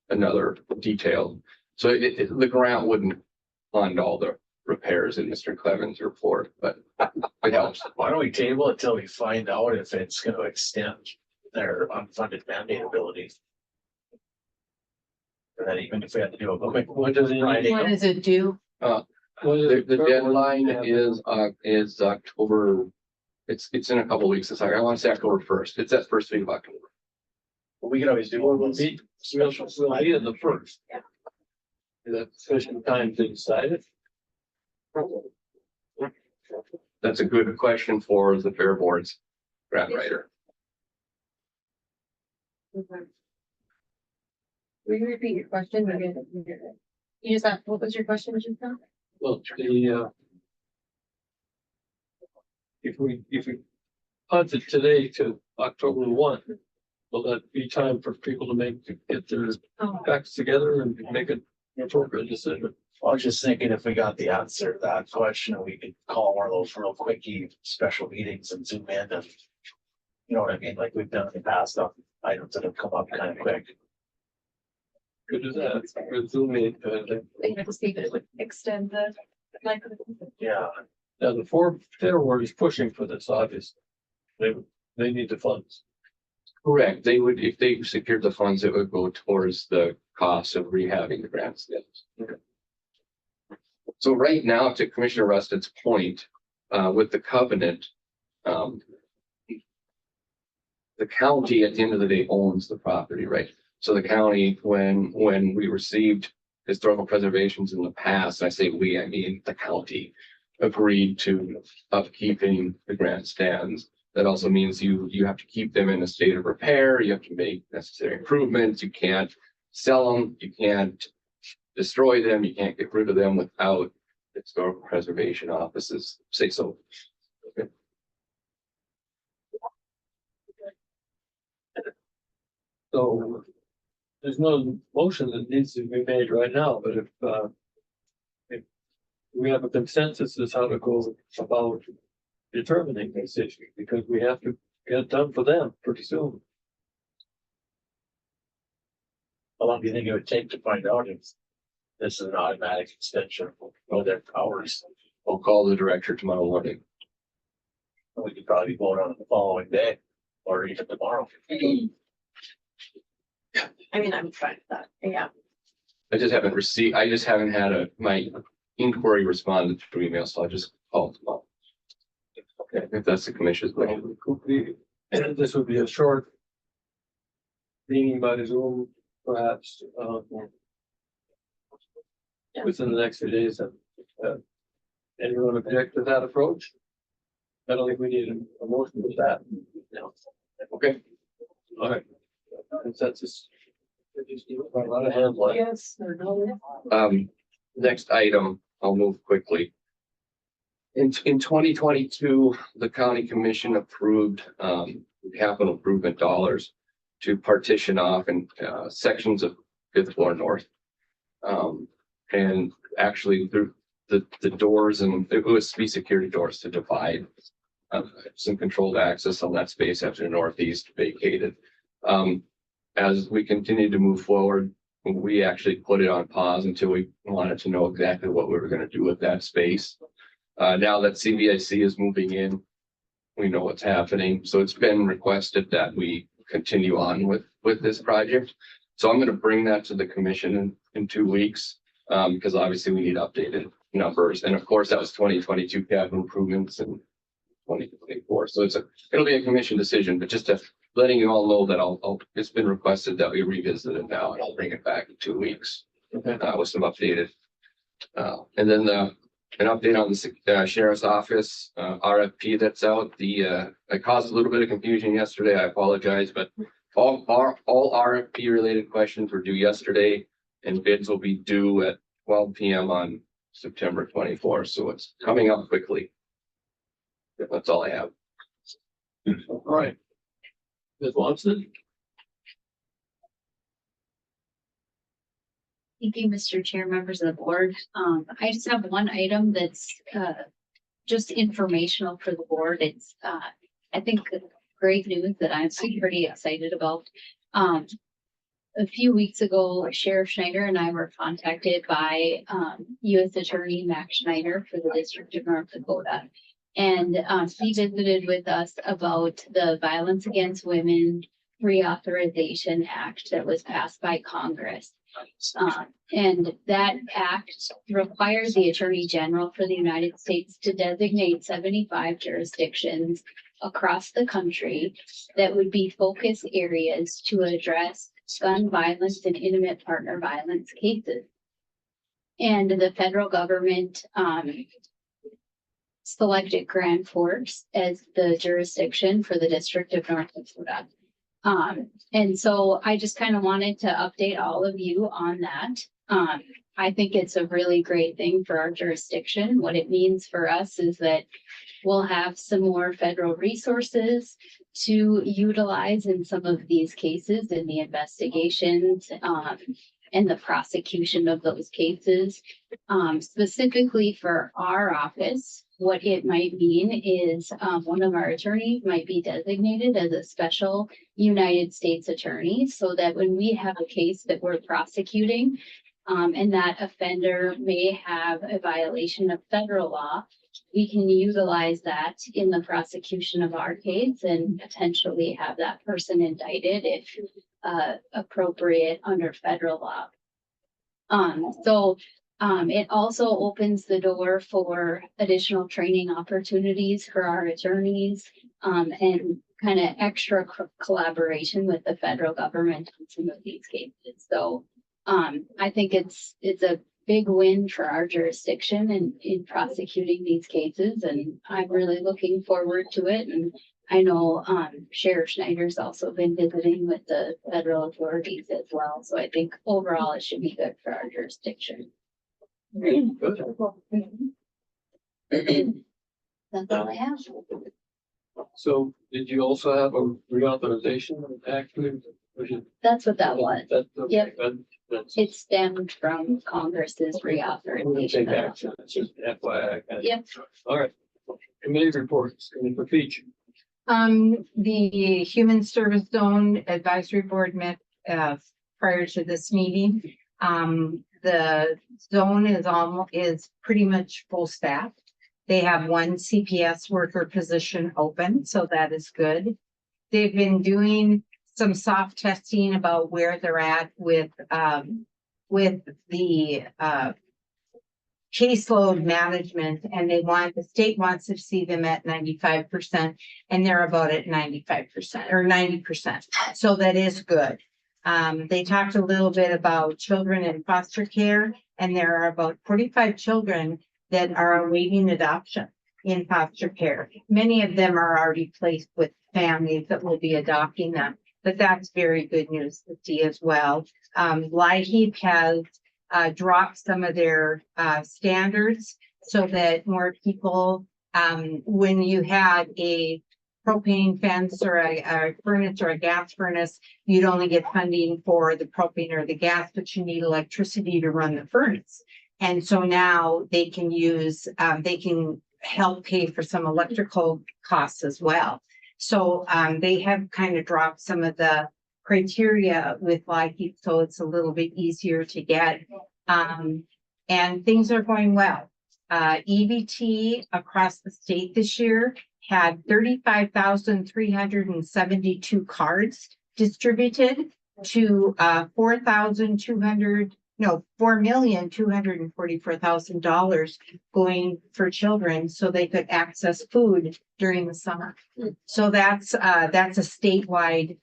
another detail. So the grant wouldn't fund all the repairs in Mr. Cleven's report, but it helps. Why don't we table it till we find out if it's gonna extend their unfunded mandate abilities? And then even if we have to do a quick. What does it? Friday, What does it do? The deadline is October. It's in a couple of weeks. It's like, I want to say October 1st. It's that first week of October. we can always do one of those. We'll be in the first. Is that sufficient time to decide it? That's a good question for the Fair Board's grant writer. Okay. Will you repeat your question? You just asked, what was your question, just now? Well, if we punt it today to October 1, will that be time for people to get their Oh. facts together and make an appropriate decision? I was just thinking if we got the answer to that question, we could call one of those real quickie special meetings and zoom in and. You know what I mean? Like we've done in the past on items that have come up kind of quick. Could do that. With Zoom in, They had to see if it would extend the life of the. Yeah. Now, the Fair Board is pushing for this, obviously. They need the funds. Correct. They would, if they secured the funds, it would go towards the cost of rehabbing the grandstands. So right now, to Commissioner Rusted's point, with the covenant, the county at the end of the day owns the property, right? So the county, when we received historical preservations in the past, and I say we, I mean the county, agreed to upkeeping the grandstands. That also means you have to keep them in a state of repair. You have to make necessary improvements. You can't sell them. You can't destroy them. You can't get rid of them without Historical Preservation Offices say so. So there's no motion that needs to be made right now, but if we have a consensus as how to go about determining this issue, because we have to get it done for them pretty soon. How long do you think it would take to find out if this is an automatic extension of their powers? I'll call the director tomorrow morning. We could probably vote on it the following day or even tomorrow. I mean, I'm fine with that. Yeah. I just haven't had my inquiry responded through email, so I'll just call them up. Okay, if that's the commission's way. And this would be a short meeting by Zoom, perhaps, within the next few days. Anyone object to that approach? I don't think we need a motion with that. No. Okay. All right. Consensus. A lot of hands like. Yes or no? Next item, I'll move quickly. In 2022, the county commission approved capital improvement dollars to partition off in sections of Fifth Floor North. And actually through the doors, and it was to be security doors to divide some controlled access on that space after the northeast vacated. As we continue to move forward, we actually put it on pause until we wanted to know exactly what we were going to do with that space. Now that CVIC is moving in, we know what's happening. So it's been requested that we continue on with this project. So I'm going to bring that to the commission in 2 weeks, because obviously we need updated numbers. And of course, that was 2022 capital improvements and 2024. So it'll be a commission decision, but just letting you all know that it's been requested that we revisit it now, and I'll bring it back in 2 weeks with some updated. And then an update on the sheriff's office RFP that's out. I caused a little bit of confusion yesterday. I apologize, but all RFP related questions were due yesterday, and bids will be due at 12 p.m. on September 24th. So it's coming up quickly. That's all I have. All right. Ms. Watson? Thank you, Mr. Chair, members of the board. I just have one item that's just informational for the board. It's I think great news that I'm pretty excited about. A few weeks ago, Sheriff Schneider and I were contacted by U.S. Attorney Max Schneider for the District of North Dakota. And he visited with us about the Violence Against Women Reauthorization Act that was passed by Congress. And that act requires the Attorney General for the United States to designate 75 jurisdictions across the country that would be focus areas to address gun violence and intimate partner violence cases. And the federal government selected Grand Forks as the jurisdiction for the District of North Dakota. And so I just kind of wanted to update all of you on that. I think it's a really great thing for our jurisdiction. What it means for us is that we'll have some more federal resources to utilize in some of these cases in the investigations and the prosecution of those cases. Specifically for our office, what it might mean is one of our attorneys might be designated as a special United States attorney, so that when we have a case that we're prosecuting and that offender may have a violation of federal law, we can utilize that in the prosecution of our case and potentially have that person indicted if appropriate under federal law. It also opens the door for additional training opportunities for our attorneys and kind of extra collaboration with the federal government on some of these cases. So I think it's a big win for our jurisdiction in prosecuting these cases, and I'm really looking forward to it. And I know Sheriff Schneider's also been visiting with the federal authorities as well. So I think overall it should be good for our jurisdiction. Good. That's all I have. So did you also have a reauthorization of actually? That's what that was. Yep. That's. It stemmed from Congress's We'll take reauthorization. action. It's just FYI. Yep. All right. Committee reports, any for each? The Human Service Zone Advisory Board met, prior to this meeting. The zone is pretty much full staff. They have one CPS worker position open, so that is good. They've been doing some soft testing about where they're at with the, caseload management, and the state wants to see them at 95%, and they're about at 95% or 90%. So that is good. They talked a little bit about children in foster care, and there are about 45 children that are awaiting adoption in foster care. Many of them are already placed with families that will be adopting them, but that's very good news to see as well. LIHEAP has dropped some of their standards so that more people, when you had a propane fence or a furnace or a gas furnace, you'd only get funding for the propane or the gas, but you need electricity to run the furnace. And so now they can use, they can help pay for some electrical costs as well. So they have kind of dropped some of the criteria with LIHEAP, so it's a little bit easier to get. And things are going well. EBT across the state this year had 35,372 cards distributed to $4,244,000 going for children so they could access food during the summer. So that's a statewide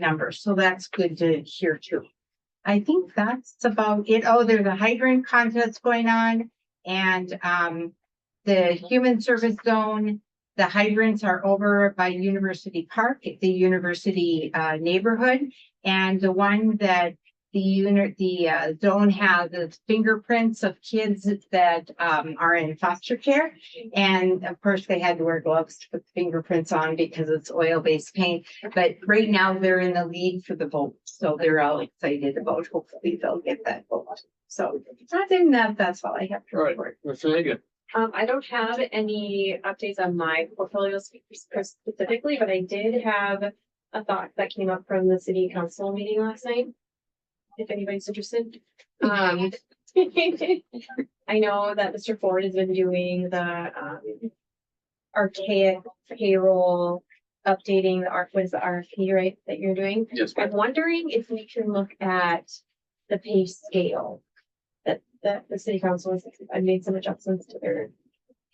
number. So that's good to hear too. I think that's about it. Oh, there's a hydrant contest going on, and the Human Service Zone, the hydrants are over by University Park, the university neighborhood, and the one that the zone has is fingerprints of kids that are in foster care, and of course they had to wear gloves to put the fingerprints on because it's oil-based paint. But right now they're in the lead for the vote, so they're all excited about. Hopefully they'll get that vote. So I think that's all I have to All right, report. Mr. Hagan. I don't have any updates on my portfolio specifically, but I did have a thought that came up from the city council meeting last night. If anybody's interested. I know that Mr. Ford has been doing the archaic payroll, updating what is the RFP, right, that you're doing? Yes, I'm wondering if we can look at the pay scale that the city council has made some adjustments to their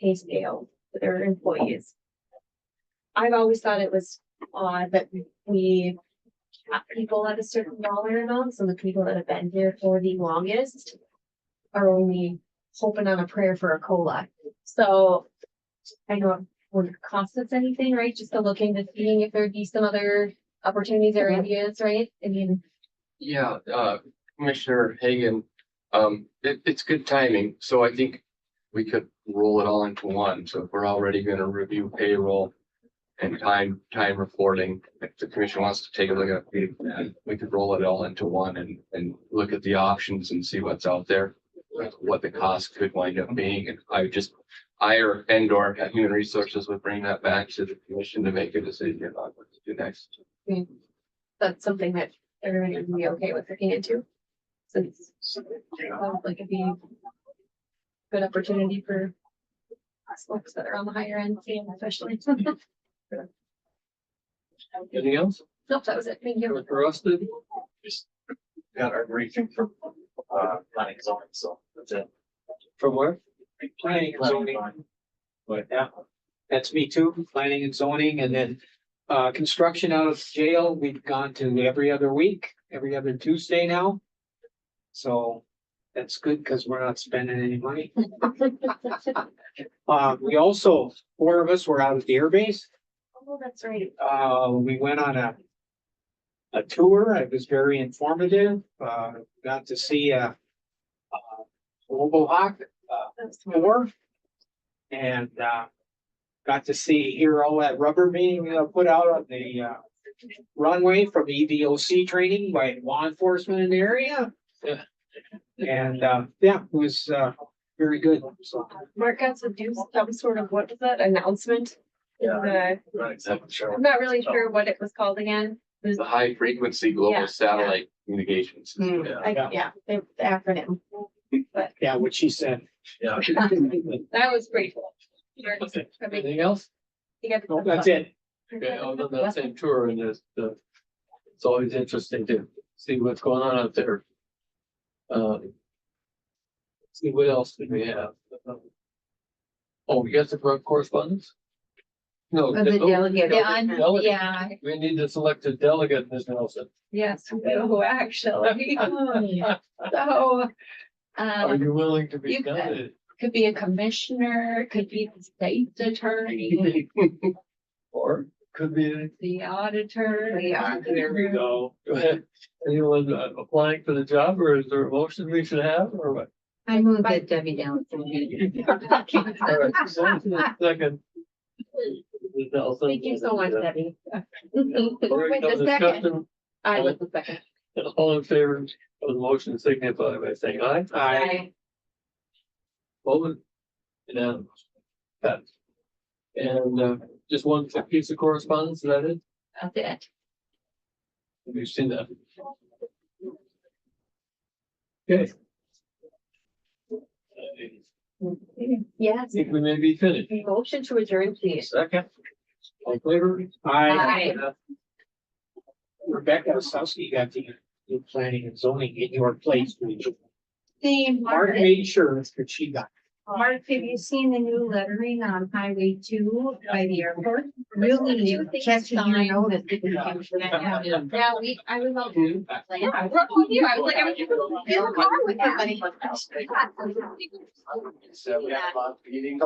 pay scale for their employees. I've always thought it was odd that we cap people at a certain dollar amount, so the people that have been here for the longest are only hoping on a prayer for a COLA. So I know it wouldn't cost us anything, right? Just to look into seeing if there'd be some other opportunities or ideas, right? I mean. Yeah, Commissioner Hagan, it's good timing, so I think we could roll it all into one. So if we're already gonna review payroll and time reporting, if the commission wants to take a look at it, we could roll it all into one and look at the options and see what's out there, what the cost could wind up being. And or Human Resources would bring that back to the commission to make a decision on what to do next. That's something that everyone would be okay with looking into. Since like it'd be a good opportunity for us folks that are on the higher end, especially. Anything else? Nope, that was it. Thank you. For us, then? Got our briefing from planning and zoning, so that's it. From where? Planning and zoning. But yeah, that's me too, planning and zoning, and then construction out of jail, we've gone to every other week, every other Tuesday now. So that's good because we're not spending any money. We also, 4 of us were out at the air base. Oh, that's right. We went on a tour. It was very informative. Got to see Global Hawk, tour. And, got to hear all that rubber being put out on the, runway from EVOC training by law enforcement in the area. Yeah. And, yeah, it was, very good. So, Mark got to do some sort of, what was that, announcement? Yeah. The- The I'm not really sure what it was called again. It was- high frequency Yeah, global yeah. satellite communications. Hmm. Yeah, the acronym. yeah, what she said. Yeah. That was pretty cool. Okay. I mean, Anything else? you got No, that's it. Okay, on that same tour and it's always interesting to see what's going on out there. See what else did we have? Oh, we got the correspondence? No. Of the delegate. Delegate. Yeah, We need to select a delegate, Ms. Nelson. yes, no, actually. So, Are you willing to be you can. nominated? could be a commissioner, could be the state attorney, Or could be, the auditor. there we go. Go ahead. Anyone applying for the job, or is there a motion we should have, or what? I moved that Debbie down. All right, second. Ms. Nelson. Thank you so much, Debbie. All right, With no the second. discussion. I was the second. All in favor of the motion signify by saying aye. I, Opposed? Unanimous. Passed. And just one piece of correspondence, is that it? That's it. Have you seen that? Okay. I Yes. think we may be finished. Motion to adjourn, please. Second. All in favor? I, Rebecca Osowski got the new planning and zoning in your place. Mark made sure that she got. Mark, have you seen the new lettering on Highway 2 by the airport? Really catches your notice. Yeah, I was out. Yeah, I worked with you. I was like, I was in the car with somebody. So we have a lot of meetings.